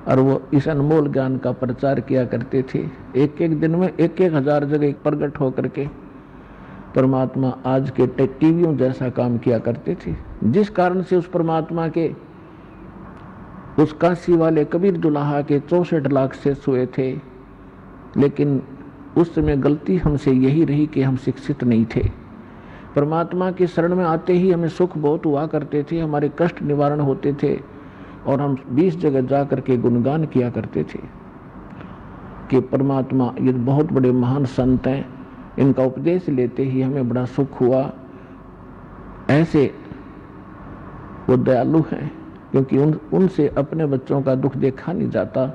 और वो इस अनमोल ज्ञान का प्रचार किया करते थे। एक एक दिन में 1,000 जगह प्रकट होकर के परमात्मा आज के टीवियों जैसा काम किया करते थे, जिस कारण से उस परमात्मा के, उस काशी वाले कबीर दुल्हा के 64 लाख से हुए थे। लेकिन उस समय गलती हमसे यही रही कि हम शिक्षित नहीं थे। परमात्मा के शरण में आते ही हमें सुख बहुत हुआ करते थे, हमारे कष्ट निवारण होते थे, और हम 20 जगह जा करके गुणगान किया करते थे कि परमात्मा ये बहुत बड़े महान संत हैं, इनका उपदेश लेते ही हमें बड़ा सुख हुआ। ऐसे वो दयालु हैं, क्योंकि उनसे अपने बच्चों का दुख देखा नहीं जाता,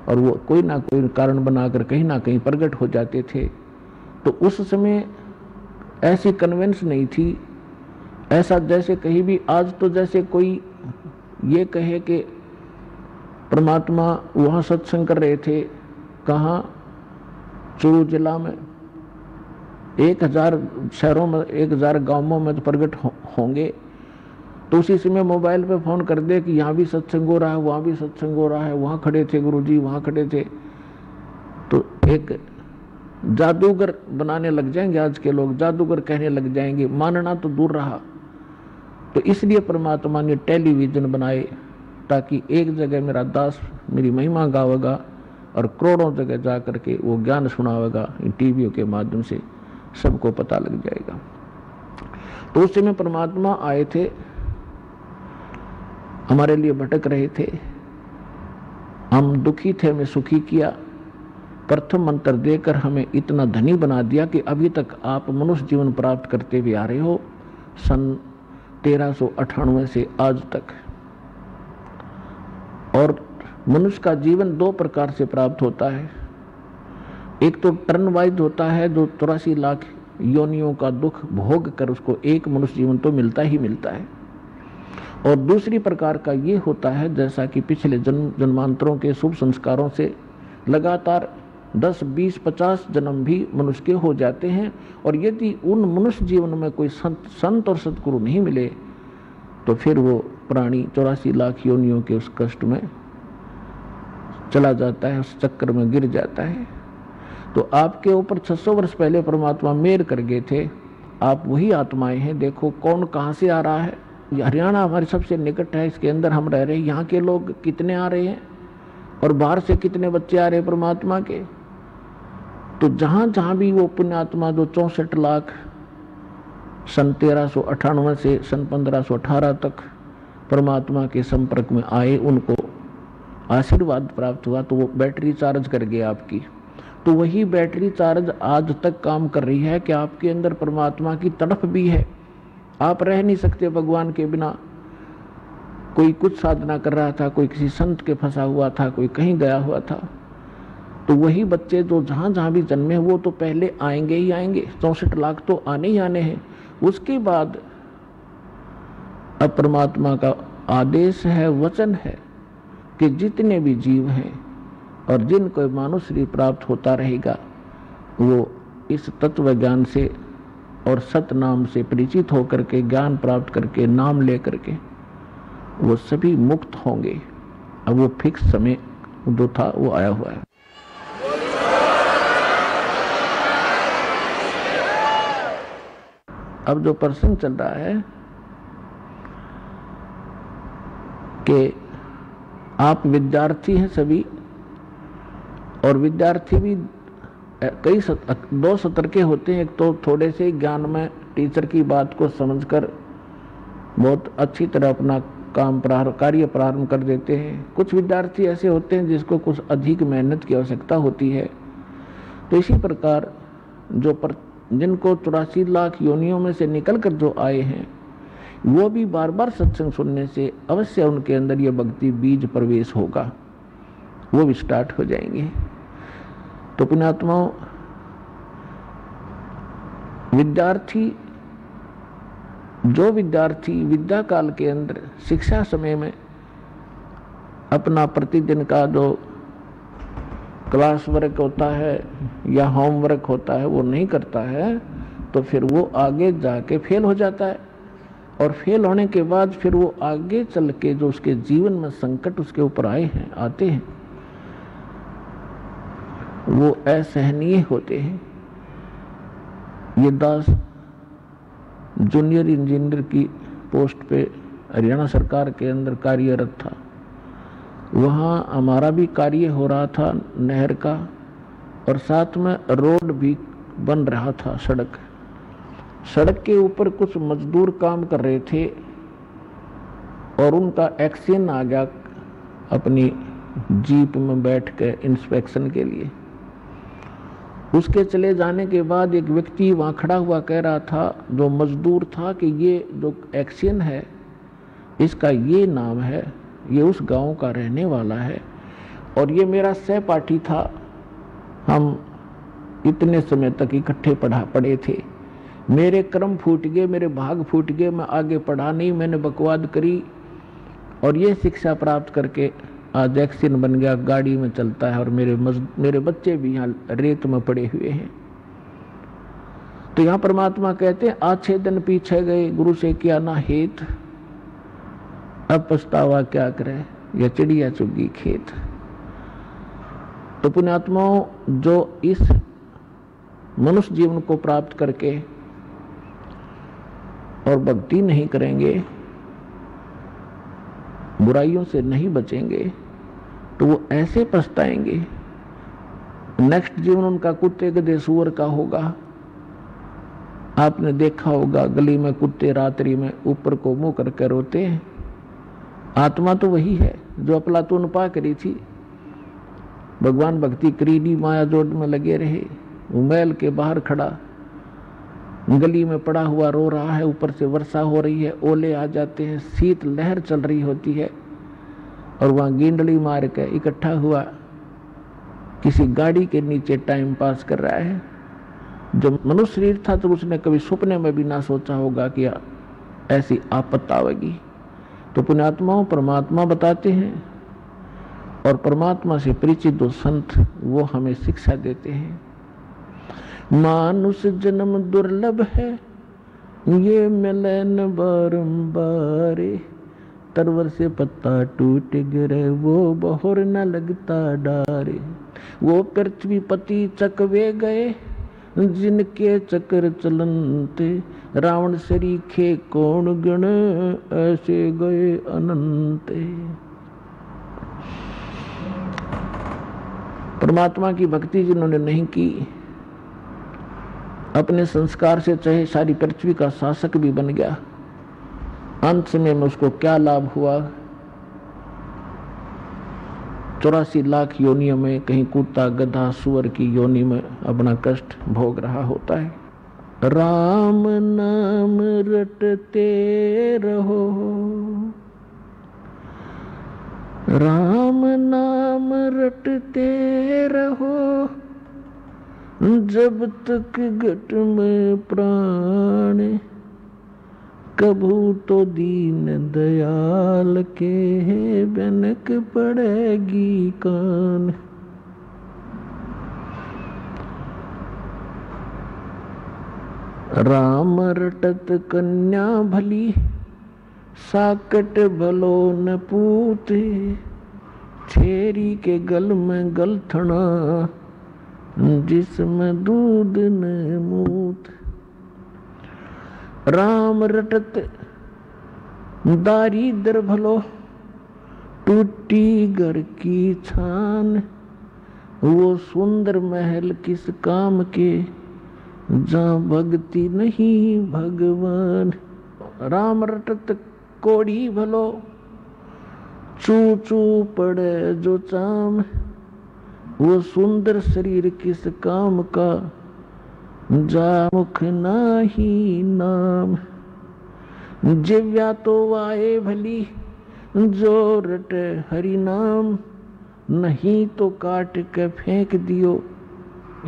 और वो कोई ना कोई कारण बनाकर कहीं ना कहीं प्रकट हो जाते थे। तो उस समय ऐसी कन्वेंस नहीं थी, ऐसा जैसे कहीं भी आज तो जैसे कोई ये कहे कि परमात्मा वहाँ सत्संग कर रहे थे, कहाँ, चूरू जिला में 1000 शहरों में, 1000 गांवों में तो प्रकट होंगे, तो उसी समय मोबाइल पे फोन कर दे कि यहाँ भी सत्संग हो रहा है, वहाँ भी सत्संग हो रहा है, वहाँ खड़े थे गुरुजी, वहाँ खड़े थे। तो एक जादूगर बनाने लग जाएंगे आज के लोग, जादूगर कहने लग जाएंगे, मानना तो दूर रहा। तो इसलिए परमात्मा ने टेलीविजन बनाए, ताकि एक जगह मेरा दास मेरी महिमा गावेगा और करोड़ों जगह जा करके वो ज्ञान सुनावेगा, इन टीवियों के माध्यम से सबको पता लग जाएगा। तो उस समय परमात्मा आए थे, हमारे लिए भटक रहे थे, हम दुखी थे, हमें सुखी किया, प्रथम मंत्र देकर हमें इतना धनी बना दिया कि अभी तक आप मनुष्य जीवन प्राप्त करते हुए आ रहे हो, सन 1398 से आज तक। और मनुष्य का जीवन दो प्रकार से प्राप्त होता है, एक तो टर्न वाइज होता है, जो 84 लाख योनियों का दुख भोग कर उसको एक मनुष्य जीवन तो मिलता ही मिलता है, और दूसरी प्रकार का ये होता है जैसा कि पिछले जन्मांतरों के शुभ संस्कारों से लगातार 10, 20, 50 जन्म भी मनुष्य के हो जाते हैं, और यदि उन मनुष्य जीवन में कोई संत और सतगुरु नहीं मिले तो फिर वो प्राणी 84 लाख योनियों के उस कष्ट में चला जाता है, उस चक्कर में गिर जाता है। तो आपके ऊपर 600 वर्ष पहले परमात्मा मेहर कर गए थे, आप वही आत्माएं हैं। देखो कौन कहाँ से आ रहा है, हरियाणा हमारे सबसे निकट है, इसके अंदर हम रह रहे हैं, यहाँ के लोग कितने आ रहे हैं और बाहर से कितने बच्चे आ रहे हैं परमात्मा के। तो जहां जहां भी वो पुण्यात्मा जो 64 लाख सन 1398 से सन 1518 तक परमात्मा के संपर्क में आए, उनको आशीर्वाद प्राप्त हुआ, तो वो बैटरी चार्ज कर गए आपकी। तो वही बैटरी चार्ज आज तक काम कर रही है कि आपके अंदर परमात्मा की तड़प भी है, आप रह नहीं सकते भगवान के बिना। कोई कुछ साधना कर रहा था, कोई किसी संत के फंसा हुआ था, कोई कहीं गया हुआ था, तो वही बच्चे जो जहां जहां भी जन्मे वो तो पहले आएंगे ही आएंगे, 64 लाख तो आने ही आने हैं। उसके बाद अब परमात्मा का आदेश है, वचन है कि जितने भी जीव हैं और जिनको मानव शरीर प्राप्त होता रहेगा, वो इस तत्व ज्ञान से और सत नाम से परिचित होकर के, ज्ञान प्राप्त करके, नाम ले करके वो सभी मुक्त होंगे। अब वो फिक्स समय जो था वो आया हुआ है। अब जो प्रसंग चल रहा है कि आप विद्यार्थी हैं सभी, और विद्यार्थी भी कई दो सत्र के होते हैं। एक तो थोड़े से ज्ञान में टीचर की बात को समझकर बहुत अच्छी तरह अपना कार्य प्रारंभ कर देते हैं। कुछ विद्यार्थी ऐसे होते हैं जिसको कुछ अधिक मेहनत की आवश्यकता होती है। तो इसी प्रकार जिनको 84 लाख योनियों में से निकल कर जो आए हैं, वो भी बार बार सत्संग सुनने से अवश्य उनके अंदर ये भक्ति बीज प्रवेश होगा, वो भी स्टार्ट हो जाएंगे। तो पुण्यात्माओं, जो विद्यार्थी विद्या काल के अंदर शिक्षा समय में अपना प्रतिदिन का जो क्लास वर्क होता है या होमवर्क होता है वो नहीं करता है, तो फिर वो आगे जाके फेल हो जाता है, और फेल होने के बाद फिर वो आगे चल के जो उसके जीवन में संकट उसके ऊपर आते हैं वो असहनीय होते हैं। ये दास जूनियर इंजीनियर की पोस्ट पे हरियाणा सरकार के अंदर कार्यरत था। वहाँ हमारा भी कार्य हो रहा था नहर का, और साथ में रोड भी बन रहा था, सड़क के ऊपर कुछ मजदूर काम कर रहे थे, और उनका एक्सीडेंट आ गया अपनी जीप में बैठ के इंस्पेक्शन के लिए। उसके चले जाने के बाद एक व्यक्ति वहाँ खड़ा हुआ कह रहा था, जो मजदूर था, कि ये जो एक्सीडेंट है इसका ये नाम है, ये उस गांव का रहने वाला है, और ये मेरा सहपाठी था, हम इतने समय तक इकट्ठे पढ़े थे। मेरे कर्म फूट गए, मेरे भाग फूट गए, मैं आगे पढ़ा नहीं, मैंने बकवाद करी, और ये शिक्षा प्राप्त करके आज एक्सीडेंट बन गया, गाड़ी में चलता है, और मेरे बच्चे भी यहाँ रेत में पड़े हुए हैं। तो यहाँ परमात्मा कहते हैं, आज 6 दिन पीछे गए, गुरु से किया ना हेत, अब पछतावा क्या करे, या चिड़िया चुगी खेत। तो पुण्यात्माओं, जो इस मनुष्य जीवन को प्राप्त करके और भक्ति नहीं करेंगे, बुराइयों से नहीं बचेंगे तो वो ऐसे पछताएंगे। नेक्स्ट जीवन उनका कुत्ते गधे सूअर का होगा। आपने देखा होगा गली में कुत्ते रात्रि में ऊपर को मुंह करके रोते हैं। आत्मा तो वही है जो अफलातून पा करी थी, भगवान भक्ति करीडी माया जोड़ में लगे रहे। वो महल के बाहर खड़ा गली में पड़ा हुआ रो रहा है, ऊपर से वर्षा हो रही है, ओले आ जाते हैं, शीत लहर चल रही होती है, और वहां गेंडली मार के इकट्ठा हुआ किसी गाड़ी के नीचे टाइम पास कर रहा है। जो मनुष्य शरीर था तो उसने कभी सपने में भी ना सोचा होगा कि ऐसी आपत्ति आवेगी। तो पुण्यात्माओं परमात्मा बताते हैं, और परमात्मा से परिचित दो संत वो हमें शिक्षा देते हैं। मानुष जन्म दुर्लभ है, ये मिलन बारंबार, तरवर से पत्ता टूट गिरे वो बहोर न लगता डारे। वो पृथ्वी पति चकवे गए जिनके चक्र चलनते, रावण सरीखे कौन गण ऐसे गए अनंते। परमात्मा की भक्ति जिन्होंने नहीं की, अपने संस्कार से चाहे सारी पृथ्वी का शासक भी बन गया, अंत में उसको क्या लाभ हुआ? 84 लाख योनियों में कहीं कुत्ता गधा सुअर की योनि में अपना कष्ट भोग रहा होता है। राम नाम रटते रहो, राम नाम रटते रहो, जब तक घट में प्राण, कभू तो दीन दयाल के बनक पड़ेगी कान। राम रटत कन्या भली, साकट भलो न पूते, छेरी के गल में गलथना, जिसमें दूध न मूत। राम रटत दारिद्र भलो, टूटी घर की छान, वो सुंदर महल किस काम के, जहाँ भक्ति नहीं भगवान। राम रटत कोड़ी भलो, चू चू पड़े जो चाम, वो सुंदर शरीर किस काम का, जा मुख नाही नाम। जिव्या तो वाए भली, जो रटे हरि नाम, नहीं तो काट के फेंक दियो,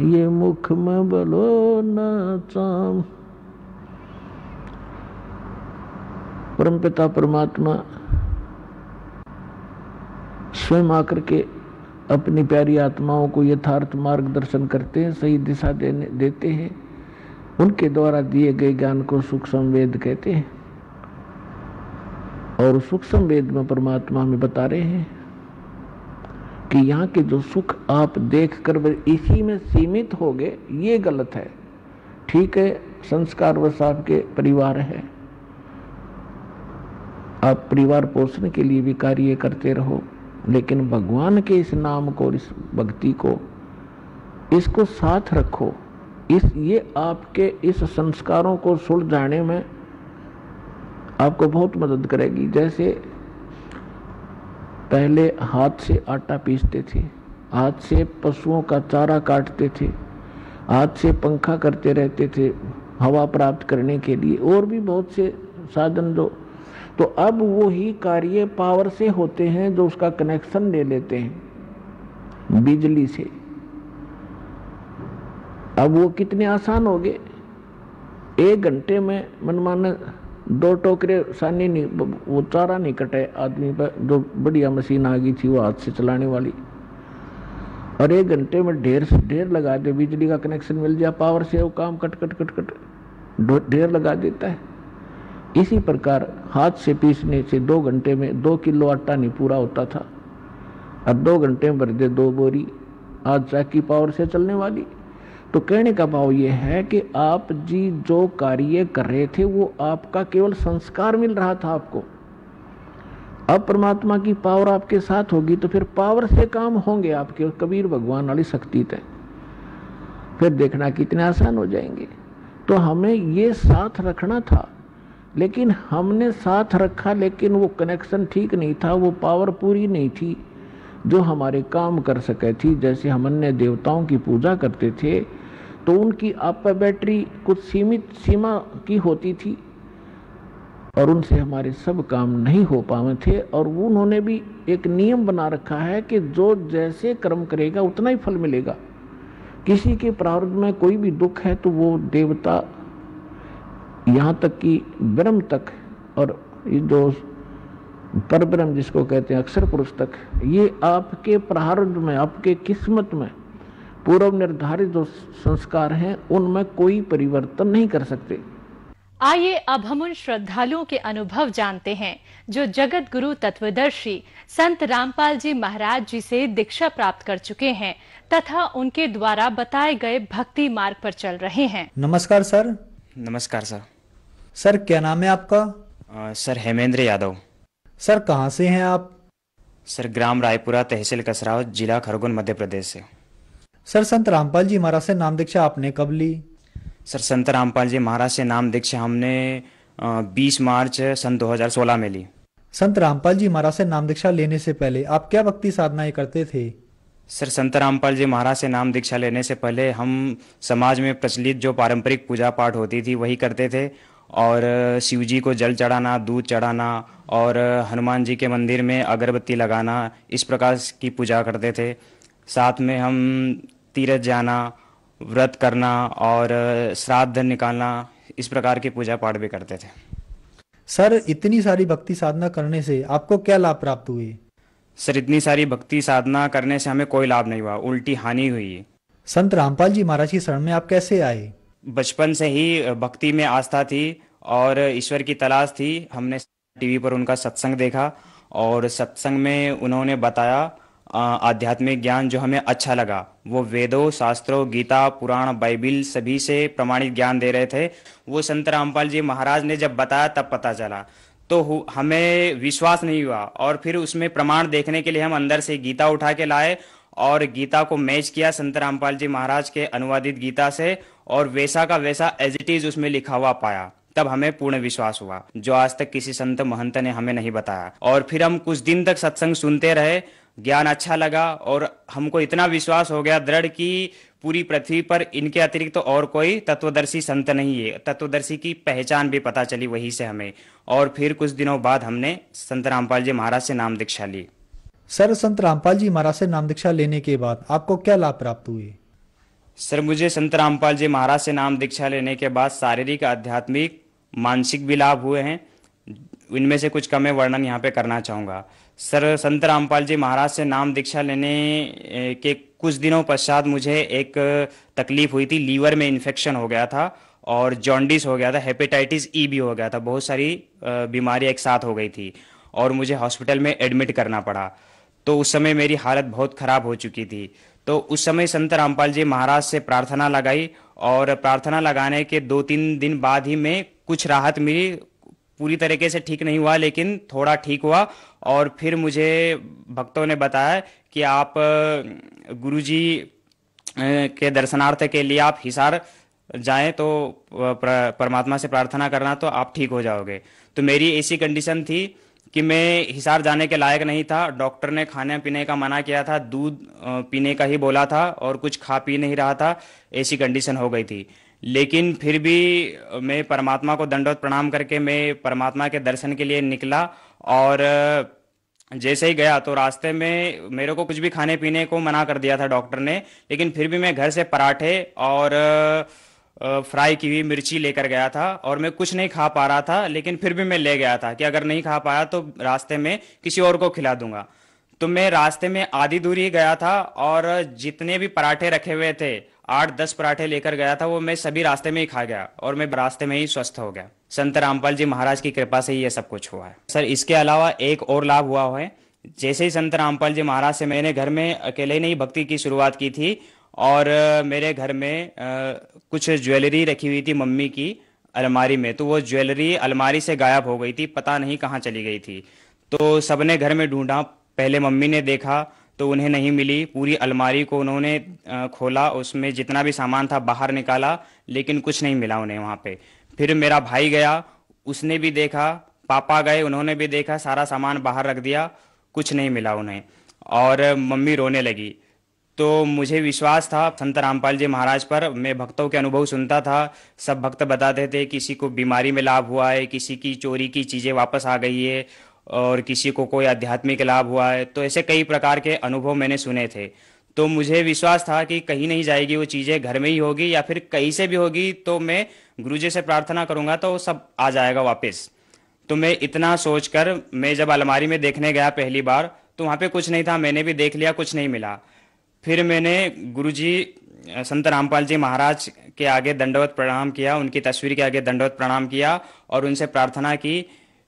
ये मुख में बलो ना चाम। परमपिता परमात्मा स्वयं आकर के अपनी प्यारी आत्माओं को यथार्थ मार्गदर्शन करते हैं, सही दिशा देते हैं। उनके द्वारा दिए गए ज्ञान को सूक्ष्म वेद कहते हैं, और सूक्ष्म वेद में परमात्मा हमें बता रहे हैं कि यहाँ के जो सुख आप देख कर इसी में सीमित हो गए, ये गलत है। ठीक है, संस्कार वश आपके परिवार है, आप परिवार पोषण के लिए भी कार्य करते रहो, लेकिन भगवान के इस नाम को, इस भक्ति को, इसको साथ रखो। ये आपके इस संस्कारों को सुलझाने में आपको बहुत मदद करेगी। जैसे पहले हाथ से आटा पीसते थे, हाथ से पशुओं का चारा काटते थे, हाथ से पंखा करते रहते थे हवा प्राप्त करने के लिए, और भी बहुत से साधन जो, तो अब वो ही कार्य पावर से होते हैं, जो उसका कनेक्शन ले लेते हैं बिजली से। अब वो कितने आसान हो गए, 1 घंटे में मनमाना 2 टोकरे सानी नहीं, वो चारा नहीं कटे आदमी पर, जो बढ़िया मशीन आ गई थी वो हाथ से चलाने वाली, और 1 घंटे में ढेर से ढेर लगा दे, बिजली का कनेक्शन मिल जाए, पावर से वो काम कट कट कट कट ढेर लगा देता है। इसी प्रकार हाथ से पीसने से 2 घंटे में 2 किलो आटा नहीं पूरा होता था, अब 2 घंटे में भर दे 2 बोरी, आज चाकी पावर से चलने वाली। तो कहने का भाव ये है कि आप जी जो कार्य कर रहे थे वो आपका केवल संस्कार मिल रहा था आपको। अब परमात्मा की पावर आपके साथ होगी तो फिर पावर से काम होंगे आपके, कबीर भगवान वाली शक्ति तय, फिर देखना कितने आसान हो जाएंगे। तो हमें ये साथ रखना था, लेकिन हमने साथ रखा, लेकिन वो कनेक्शन ठीक नहीं था, वो पावर पूरी नहीं थी जो हमारे काम कर सके थी। जैसे हम अन्य देवताओं की पूजा करते थे तो उनकी आप बैटरी कुछ सीमित सीमा की होती थी और उनसे हमारे सब काम नहीं हो पाए थे। और उन्होंने भी एक नियम बना रखा है कि जो जैसे कर्म करेगा उतना ही फल मिलेगा। किसी के प्रारब्ध में कोई भी दुख है तो वो देवता यहाँ तक कि ब्रह्म तक और ये जो परब्रह्म जिसको कहते हैं अक्षर पुरुष तक, ये आपके प्रारब्ध में, आपके किस्मत में पूर्व निर्धारित जो संस्कार हैं उनमें कोई परिवर्तन नहीं कर सकते। आइए अब हम उन श्रद्धालुओं के अनुभव जानते हैं जो जगत गुरु तत्वदर्शी संत रामपाल जी महाराज जी से दीक्षा प्राप्त कर चुके हैं तथा उनके द्वारा बताए गए भक्ति मार्ग पर चल रहे हैं। नमस्कार सर। नमस्कार सर। सर क्या नाम है आपका? सर हेमेंद्र यादव। सर कहाँ से हैं आप? सर ग्राम रायपुरा, तहसील कसरावत, जिला खरगोन, मध्य प्रदेश से। सर संत रामपाल जी महाराज से नाम दीक्षा आपने कब ली? सर संत रामपाल जी महाराज से नाम दीक्षा हमने 20 मार्च सन 2016 में ली। संत रामपाल जी महाराज से नाम दीक्षा लेने से पहले आप क्या भक्ति साधनाएं करते थे? सर संत रामपाल जी महाराज से नाम दीक्षा लेने से पहले हम समाज में प्रचलित जो पारंपरिक पूजा पाठ होती थी वही करते थे और शिव जी को जल चढ़ाना, दूध चढ़ाना और हनुमान जी के मंदिर में अगरबत्ती लगाना, इस प्रकार की पूजा करते थे। साथ में हम तीर्थ जाना, व्रत करना और श्राद्ध निकालना, इस प्रकार की पूजा पाठ भी करते थे। सर इतनी सारी भक्ति साधना करने से आपको क्या लाभ प्राप्त हुए? सर इतनी सारी भक्ति साधना करने से हमें कोई लाभ नहीं हुआ, उल्टी हानि हुई। संत रामपाल जी महाराज की शरण में आप कैसे आए? बचपन से ही भक्ति में आस्था थी और ईश्वर की तलाश थी। हमने टीवी पर उनका सत्संग देखा और सत्संग में उन्होंने बताया आध्यात्मिक ज्ञान जो हमें अच्छा लगा। वो वेदों, शास्त्रों, गीता, पुराण, बाइबिल सभी से प्रमाणित ज्ञान दे रहे थे। वो संत रामपाल जी महाराज ने जब बताया तब पता चला, तो हमें विश्वास नहीं हुआ और फिर उसमें प्रमाण देखने के लिए हम अंदर से गीता उठा के लाए और गीता को मैच किया संत रामपाल जी महाराज के अनुवादित गीता से और वैसा का वैसा एज इट इज उसमें लिखा हुआ पाया। तब हमें पूर्ण विश्वास हुआ, जो आज तक किसी संत महंत ने हमें नहीं बताया। और फिर हम कुछ दिन तक सत्संग सुनते रहे, ज्ञान अच्छा लगा और हमको इतना विश्वास हो गया दृढ़ कि पूरी पृथ्वी पर इनके अतिरिक्त तो और कोई तत्वदर्शी संत नहीं है। तत्वदर्शी की पहचान भी पता चली वहीं से हमें। और फिर कुछ दिनों बाद हमने संत रामपाल जी महाराज से नाम दीक्षा ली। सर संत रामपाल जी महाराज से नाम दीक्षा लेने के बाद आपको क्या लाभ प्राप्त हुए? सर मुझे संत रामपाल जी महाराज से नाम दीक्षा लेने के बाद शारीरिक, आध्यात्मिक, मानसिक भी लाभ हुए हैं। इनमें से कुछ का मैं वर्णन यहाँ पे करना चाहूँगा। सर संत रामपाल जी महाराज से नाम दीक्षा लेने के कुछ दिनों पश्चात मुझे एक तकलीफ हुई थी। लीवर में इन्फेक्शन हो गया था और जॉन्डिस हो गया था, हेपेटाइटिस ई भी हो गया था। बहुत सारी बीमारियाँ एक साथ हो गई थी और मुझे हॉस्पिटल में एडमिट करना पड़ा। तो उस समय मेरी हालत बहुत ख़राब हो चुकी थी। तो उस समय संत रामपाल जी महाराज से प्रार्थना लगाई और प्रार्थना लगाने के 2-3 दिन बाद ही में कुछ राहत मिली। पूरी तरीके से ठीक नहीं हुआ लेकिन थोड़ा ठीक हुआ। और फिर मुझे भक्तों ने बताया कि आप गुरुजी के दर्शनार्थ के लिए आप हिसार जाएं तो परमात्मा से प्रार्थना करना तो आप ठीक हो जाओगे। तो मेरी ऐसी कंडीशन थी कि मैं हिसार जाने के लायक नहीं था। डॉक्टर ने खाने पीने का मना किया था, दूध पीने का ही बोला था और कुछ खा पी नहीं रहा था। ऐसी कंडीशन हो गई थी। लेकिन फिर भी मैं परमात्मा को दंडवत प्रणाम करके मैं परमात्मा के दर्शन के लिए निकला। और जैसे ही गया तो रास्ते में मेरे को कुछ भी खाने पीने को मना कर दिया था डॉक्टर ने, लेकिन फिर भी मैं घर से पराठे और फ्राई की हुई मिर्ची लेकर गया था और मैं कुछ नहीं खा पा रहा था, लेकिन फिर भी मैं ले गया था कि अगर नहीं खा पाया तो रास्ते में किसी और को खिला दूंगा। तो मैं रास्ते में आधी दूरी गया था और जितने भी पराठे रखे हुए थे, 8-10 पराठे लेकर गया था, वो मैं सभी रास्ते में ही खा गया और मैं रास्ते में ही स्वस्थ हो गया। संत रामपाल जी महाराज की कृपा से ही ये सब कुछ हुआ है। सर इसके अलावा एक और लाभ हुआ है। जैसे ही संत रामपाल जी महाराज से मैंने घर में अकेले नहीं भक्ति की शुरुआत की थी और मेरे घर में कुछ ज्वेलरी रखी हुई थी मम्मी की अलमारी में, तो वो ज्वेलरी अलमारी से गायब हो गई थी, पता नहीं कहाँ चली गई थी। तो सबने घर में ढूंढा, पहले मम्मी ने देखा तो उन्हें नहीं मिली, पूरी अलमारी को उन्होंने खोला, उसमें जितना भी सामान था बाहर निकाला, लेकिन कुछ नहीं मिला उन्हें वहाँ पे। फिर मेरा भाई गया, उसने भी देखा, पापा गए, उन्होंने भी देखा, सारा सामान बाहर रख दिया, कुछ नहीं मिला उन्हें, और मम्मी रोने लगी। तो मुझे विश्वास था संत रामपाल जी महाराज पर, मैं भक्तों के अनुभव सुनता था, सब भक्त बताते थे किसी को बीमारी में लाभ हुआ है, किसी की चोरी की चीज़ें वापस आ गई है, और किसी को कोई आध्यात्मिक लाभ हुआ है। तो ऐसे कई प्रकार के अनुभव मैंने सुने थे। तो मुझे विश्वास था कि कहीं नहीं जाएगी वो चीज़ें, घर में ही होगी या फिर कहीं से भी होगी, तो मैं गुरुजी से प्रार्थना करूंगा तो सब आ जाएगा वापस। तो मैं इतना सोचकर मैं जब अलमारी में देखने गया पहली बार, तो वहाँ पे कुछ नहीं था, मैंने भी देख लिया, कुछ नहीं मिला। फिर मैंने गुरुजी संत रामपाल जी महाराज के आगे दंडवत प्रणाम किया, उनकी तस्वीर के आगे दंडवत प्रणाम किया, और उनसे प्रार्थना की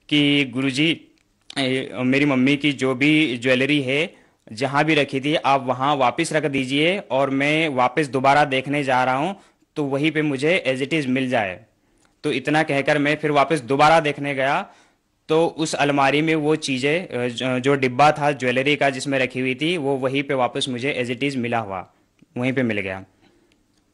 कि गुरुजी मेरी मम्मी की जो भी ज्वेलरी है जहाँ भी रखी थी आप वहाँ वापस रख दीजिए, और मैं वापस दोबारा देखने जा रहा हूँ तो वहीं पे मुझे एज इट इज़ मिल जाए। तो इतना कहकर मैं फिर वापस दोबारा देखने गया, तो उस अलमारी में वो चीज़ें जो डिब्बा था ज्वेलरी का जिसमें रखी हुई थी, वो वहीं पे वापस मुझे एज इट इज़ मिला हुआ, वहीं पे मिल गया।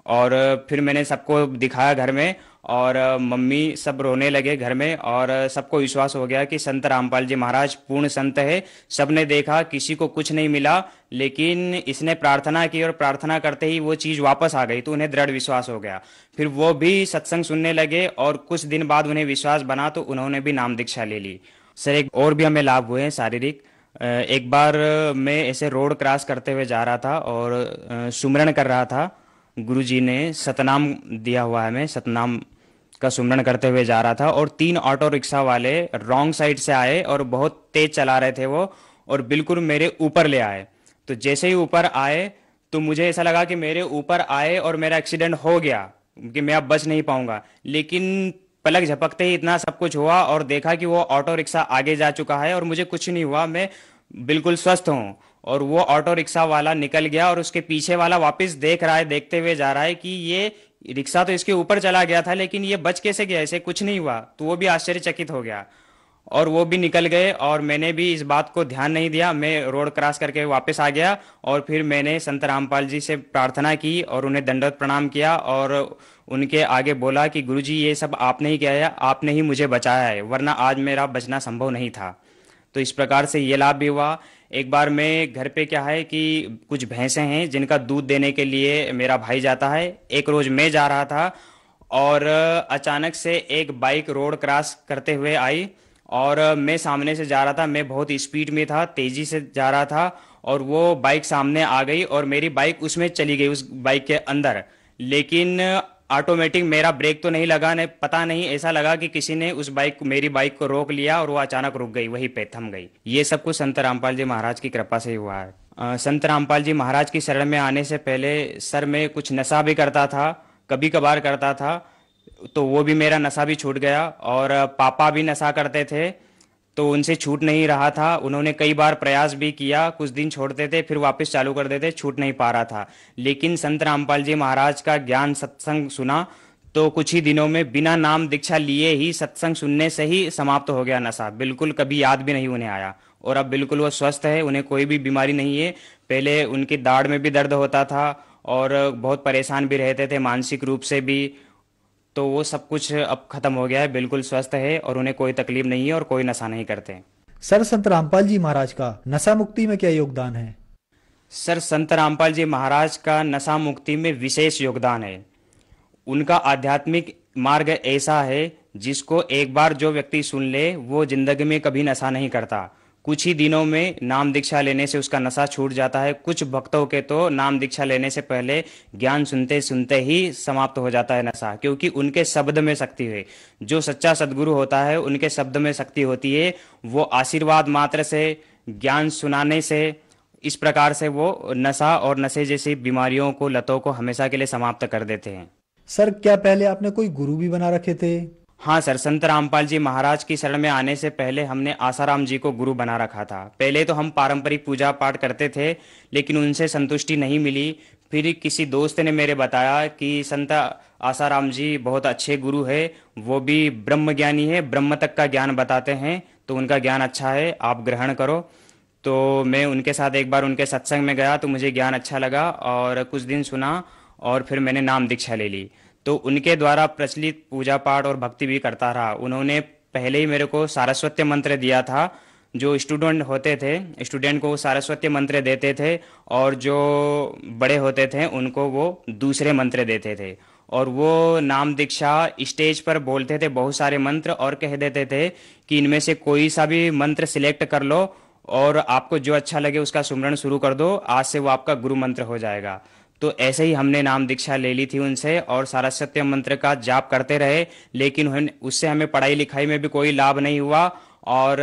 और फिर मैंने सबको दिखाया घर में, और मम्मी सब रोने लगे घर में, और सबको विश्वास हो गया कि संत रामपाल जी महाराज पूर्ण संत है। सबने देखा, किसी को कुछ नहीं मिला, लेकिन इसने प्रार्थना की और प्रार्थना करते ही वो चीज़ वापस आ गई, तो उन्हें दृढ़ विश्वास हो गया। फिर वो भी सत्संग सुनने लगे, और कुछ दिन बाद उन्हें विश्वास बना तो उन्होंने भी नाम दीक्षा ले ली। सर, एक और भी हमें लाभ हुए हैं शारीरिक। एक बार मैं ऐसे रोड क्रॉस करते हुए जा रहा था और सुमरन कर रहा था। गुरुजी ने सतनाम दिया हुआ है, मैं सतनाम का सुमरन करते हुए जा रहा था, और 3 ऑटो रिक्शा वाले रॉन्ग साइड से आए और बहुत तेज चला रहे थे वो, और बिल्कुल मेरे ऊपर ले आए। तो जैसे ही ऊपर आए तो मुझे ऐसा लगा कि मेरे ऊपर आए और मेरा एक्सीडेंट हो गया, कि मैं अब बच नहीं पाऊंगा। लेकिन पलक झपकते ही इतना सब कुछ हुआ, और देखा कि वो ऑटो रिक्शा आगे जा चुका है और मुझे कुछ नहीं हुआ, मैं बिल्कुल स्वस्थ हूँ। और वो ऑटो रिक्शा वाला निकल गया, और उसके पीछे वाला वापस देख रहा है, देखते हुए जा रहा है कि ये रिक्शा तो इसके ऊपर चला गया था, लेकिन ये बच कैसे गया, इसे कुछ नहीं हुआ। तो वो भी आश्चर्यचकित हो गया, और वो भी निकल गए, और मैंने भी इस बात को ध्यान नहीं दिया। मैं रोड क्रॉस करके वापस आ गया, और फिर मैंने संत रामपाल जी से प्रार्थना की और उन्हें दंडवत प्रणाम किया, और उनके आगे बोला कि गुरुजी ये सब आपने ही किया है, आपने ही मुझे बचाया है, वरना आज मेरा बचना संभव नहीं था। तो इस प्रकार से ये लाभ भी हुआ। एक बार मैं घर पे क्या है कि कुछ भैंसें हैं जिनका दूध देने के लिए मेरा भाई जाता है। एक रोज मैं जा रहा था, और अचानक से एक बाइक रोड क्रॉस करते हुए आई, और मैं सामने से जा रहा था, मैं बहुत स्पीड में था, तेजी से जा रहा था, और वो बाइक सामने आ गई और मेरी बाइक उसमें चली गई, उस बाइक के अंदर। लेकिन ऑटोमेटिक मेरा ब्रेक तो नहीं लगा, ने पता नहीं, ऐसा लगा कि किसी ने मेरी बाइक को रोक लिया, और वो अचानक रुक गई, वहीं पे थम गई। ये सब कुछ संत रामपाल जी महाराज की कृपा से ही हुआ है। संत रामपाल जी महाराज की शरण में आने से पहले सर मैं कुछ नशा भी करता था, कभी कभार करता था, तो वो भी मेरा नशा भी छूट गया। और पापा भी नशा करते थे, तो उनसे छूट नहीं रहा था। उन्होंने कई बार प्रयास भी किया, कुछ दिन छोड़ते थे, फिर वापस चालू कर देते, छूट नहीं पा रहा था। लेकिन संत रामपाल जी महाराज का ज्ञान सत्संग सुना, तो कुछ ही दिनों में बिना नाम दीक्षा लिए ही, सत्संग सुनने से ही समाप्त हो गया नशा, बिल्कुल कभी याद भी नहीं उन्हें आया। और अब बिल्कुल वो स्वस्थ है, उन्हें कोई भी बीमारी नहीं है। पहले उनकी दाढ़ में भी दर्द होता था, और बहुत परेशान भी रहते थे मानसिक रूप से भी, तो वो सब कुछ अब खत्म हो गया है, बिल्कुल स्वस्थ है, और उन्हें कोई तकलीफ नहीं है और कोई नशा नहीं करते। सर, संत रामपाल जी महाराज का नशा मुक्ति में क्या योगदान है? सर, संत रामपाल जी महाराज का नशा मुक्ति में विशेष योगदान है। उनका आध्यात्मिक मार्ग ऐसा है जिसको एक बार जो व्यक्ति सुन ले, वो जिंदगी में कभी नशा नहीं करता। कुछ ही दिनों में नाम दीक्षा लेने से उसका नशा छूट जाता है। कुछ भक्तों के तो नाम दीक्षा लेने से पहले ज्ञान सुनते सुनते ही समाप्त हो जाता है नशा, क्योंकि उनके शब्द में शक्ति है। जो सच्चा सद्गुरु होता है, उनके शब्द में शक्ति होती है। वो आशीर्वाद मात्र से, ज्ञान सुनाने से, इस प्रकार से वो नशा और नशे जैसी बीमारियों को, लतों को हमेशा के लिए समाप्त कर देते हैं। सर, क्या पहले आपने कोई गुरु भी बना रखे थे? हाँ सर, संत रामपाल जी महाराज की शरण में आने से पहले हमने आसाराम जी को गुरु बना रखा था। पहले तो हम पारंपरिक पूजा पाठ करते थे, लेकिन उनसे संतुष्टि नहीं मिली। फिर किसी दोस्त ने मेरे बताया कि संत आसाराम जी बहुत अच्छे गुरु है, वो भी ब्रह्म ज्ञानी है, ब्रह्म तक का ज्ञान बताते हैं, तो उनका ज्ञान अच्छा है, आप ग्रहण करो। तो मैं उनके साथ एक बार उनके सत्संग में गया तो मुझे ज्ञान अच्छा लगा और कुछ दिन सुना और फिर मैंने नाम दीक्षा ले ली। तो उनके द्वारा प्रचलित पूजा पाठ और भक्ति भी करता रहा। उन्होंने पहले ही मेरे को सारस्वत मंत्र दिया था। जो स्टूडेंट होते थे, स्टूडेंट को सारस्वत मंत्र देते थे और जो बड़े होते थे उनको वो दूसरे मंत्र देते थे। और वो नाम दीक्षा स्टेज पर बोलते थे बहुत सारे मंत्र और कह देते थे कि इनमें से कोई सा भी मंत्र सिलेक्ट कर लो और आपको जो अच्छा लगे उसका सुमरण शुरू कर दो, आज से वो आपका गुरु मंत्र हो जाएगा। तो ऐसे ही हमने नाम दीक्षा ले ली थी उनसे और सारस्वत मंत्र का जाप करते रहे, लेकिन उससे हमें पढ़ाई लिखाई में भी कोई लाभ नहीं हुआ। और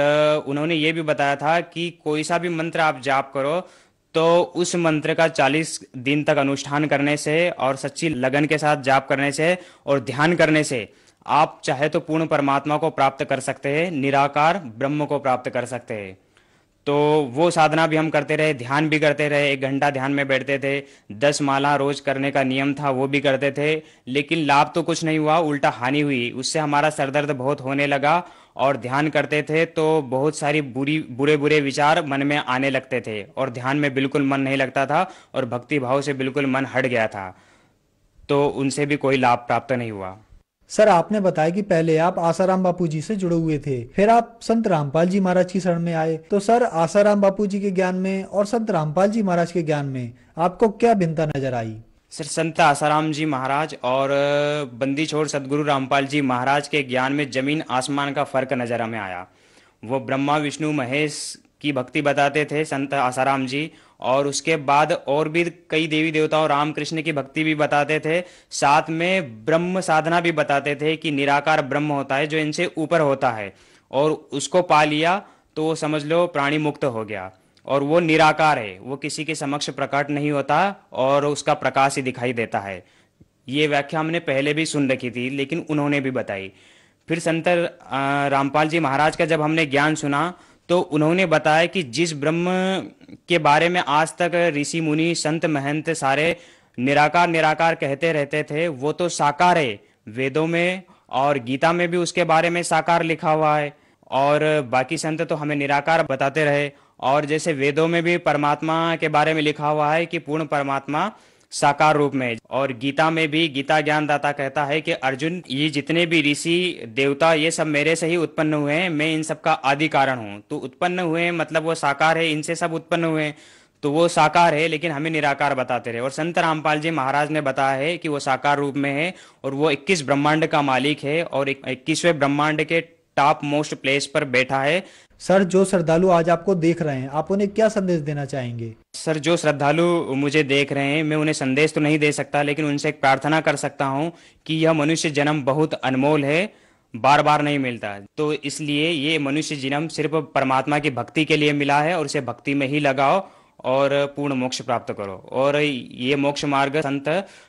उन्होंने ये भी बताया था कि कोई सा भी मंत्र आप जाप करो तो उस मंत्र का 40 दिन तक अनुष्ठान करने से और सच्ची लगन के साथ जाप करने से और ध्यान करने से आप चाहे तो पूर्ण परमात्मा को प्राप्त कर सकते हैं, निराकार ब्रह्म को प्राप्त कर सकते हैं। तो वो साधना भी हम करते रहे, ध्यान भी करते रहे, 1 घंटा ध्यान में बैठते थे, 10 माला रोज करने का नियम था वो भी करते थे, लेकिन लाभ तो कुछ नहीं हुआ, उल्टा हानि हुई। उससे हमारा सरदर्द बहुत होने लगा और ध्यान करते थे तो बहुत सारी बुरे बुरे विचार मन में आने लगते थे और ध्यान में बिल्कुल मन नहीं लगता था और भक्ति भाव से बिल्कुल मन हट गया था। तो उनसे भी कोई लाभ प्राप्त नहीं हुआ। सर, आपने बताया कि पहले आप आसाराम बापू जी से जुड़े हुए थे, फिर आप संत रामपाल जी महाराज की शरण में आए। तो सर, आसाराम बापू जी के ज्ञान में और संत रामपाल जी महाराज के ज्ञान में आपको क्या भिन्नता नजर आई? सर, संत आसाराम जी महाराज और बंदी छोड़ सदगुरु रामपाल जी महाराज के ज्ञान में जमीन आसमान का फर्क नजर हमें आया। वो ब्रह्मा विष्णु महेश की भक्ति बताते थे संत आसाराम जी, और उसके बाद और भी कई देवी देवताओं रामकृष्ण की भक्ति भी बताते थे। साथ में ब्रह्म साधना भी बताते थे कि निराकार ब्रह्म होता है जो इनसे ऊपर होता है और उसको पा लिया तो समझ लो प्राणी मुक्त हो गया। और वो निराकार है, वो किसी के समक्ष प्रकट नहीं होता और उसका प्रकाश ही दिखाई देता है। ये व्याख्या हमने पहले भी सुन रखी थी लेकिन उन्होंने भी बताई। फिर संत रामपाल जी महाराज का जब हमने ज्ञान सुना तो उन्होंने बताया कि जिस ब्रह्म के बारे में आज तक ऋषि मुनि संत महंत सारे निराकार निराकार कहते रहते थे वो तो साकार है। वेदों में और गीता में भी उसके बारे में साकार लिखा हुआ है और बाकी संत तो हमें निराकार बताते रहे। और जैसे वेदों में भी परमात्मा के बारे में लिखा हुआ है कि पूर्ण परमात्मा साकार रूप में, और गीता में भी गीता ज्ञानदाता कहता है कि अर्जुन, ये जितने भी ऋषि देवता ये सब मेरे से ही उत्पन्न हुए हैं, मैं इन सब का आदि कारण हूँ। तो उत्पन्न हुए मतलब वो साकार है, इनसे सब उत्पन्न हुए, तो वो साकार है लेकिन हमें निराकार बताते रहे। और संत रामपाल जी महाराज ने बताया है कि वो साकार रूप में है और वो 21 ब्रह्मांड का मालिक है और 21वें ब्रह्मांड के टॉप मोस्ट प्लेस पर बैठा है। सर, जो श्रद्धालु आज आपको देख रहे हैं, आप उन्हें क्या संदेश देना चाहेंगे? सर, जो श्रद्धालु मुझे देख रहे हैं, मैं उन्हें संदेश तो नहीं दे सकता लेकिन उनसे एक प्रार्थना कर सकता हूं कि यह मनुष्य जन्म बहुत अनमोल है, बार बार नहीं मिलता। तो इसलिए ये मनुष्य जन्म सिर्फ परमात्मा की भक्ति के लिए मिला है और उसे भक्ति में ही लगाओ और पूर्ण मोक्ष प्राप्त करो। और ये मोक्ष मार्ग संत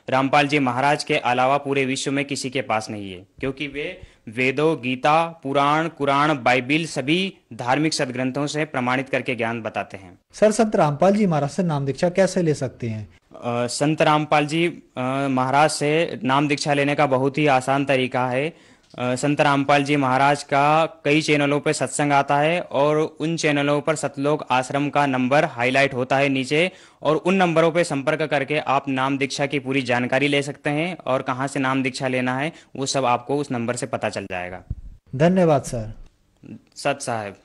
रामपाल जी महाराज के अलावा पूरे विश्व में किसी के पास नहीं है, क्योंकि वे वेदों, गीता, पुराण, कुरान, बाइबिल सभी धार्मिक सदग्रंथों से प्रमाणित करके ज्ञान बताते हैं। सर, संत रामपाल जी महाराज से नाम दीक्षा कैसे ले सकते हैं? संत रामपाल जी महाराज से नाम दीक्षा लेने का बहुत ही आसान तरीका है। संत रामपाल जी महाराज का कई चैनलों पर सत्संग आता है और उन चैनलों पर सतलोक आश्रम का नंबर हाईलाइट होता है नीचे, और उन नंबरों पर संपर्क करके आप नाम दीक्षा की पूरी जानकारी ले सकते हैं और कहाँ से नाम दीक्षा लेना है वो सब आपको उस नंबर से पता चल जाएगा। धन्यवाद सर। सत साहब।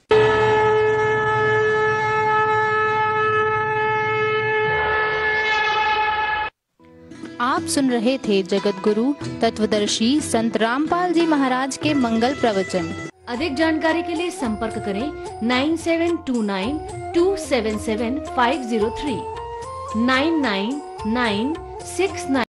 आप सुन रहे थे जगत गुरु तत्वदर्शी संत रामपाल जी महाराज के मंगल प्रवचन। अधिक जानकारी के लिए संपर्क करें 9729277503 9996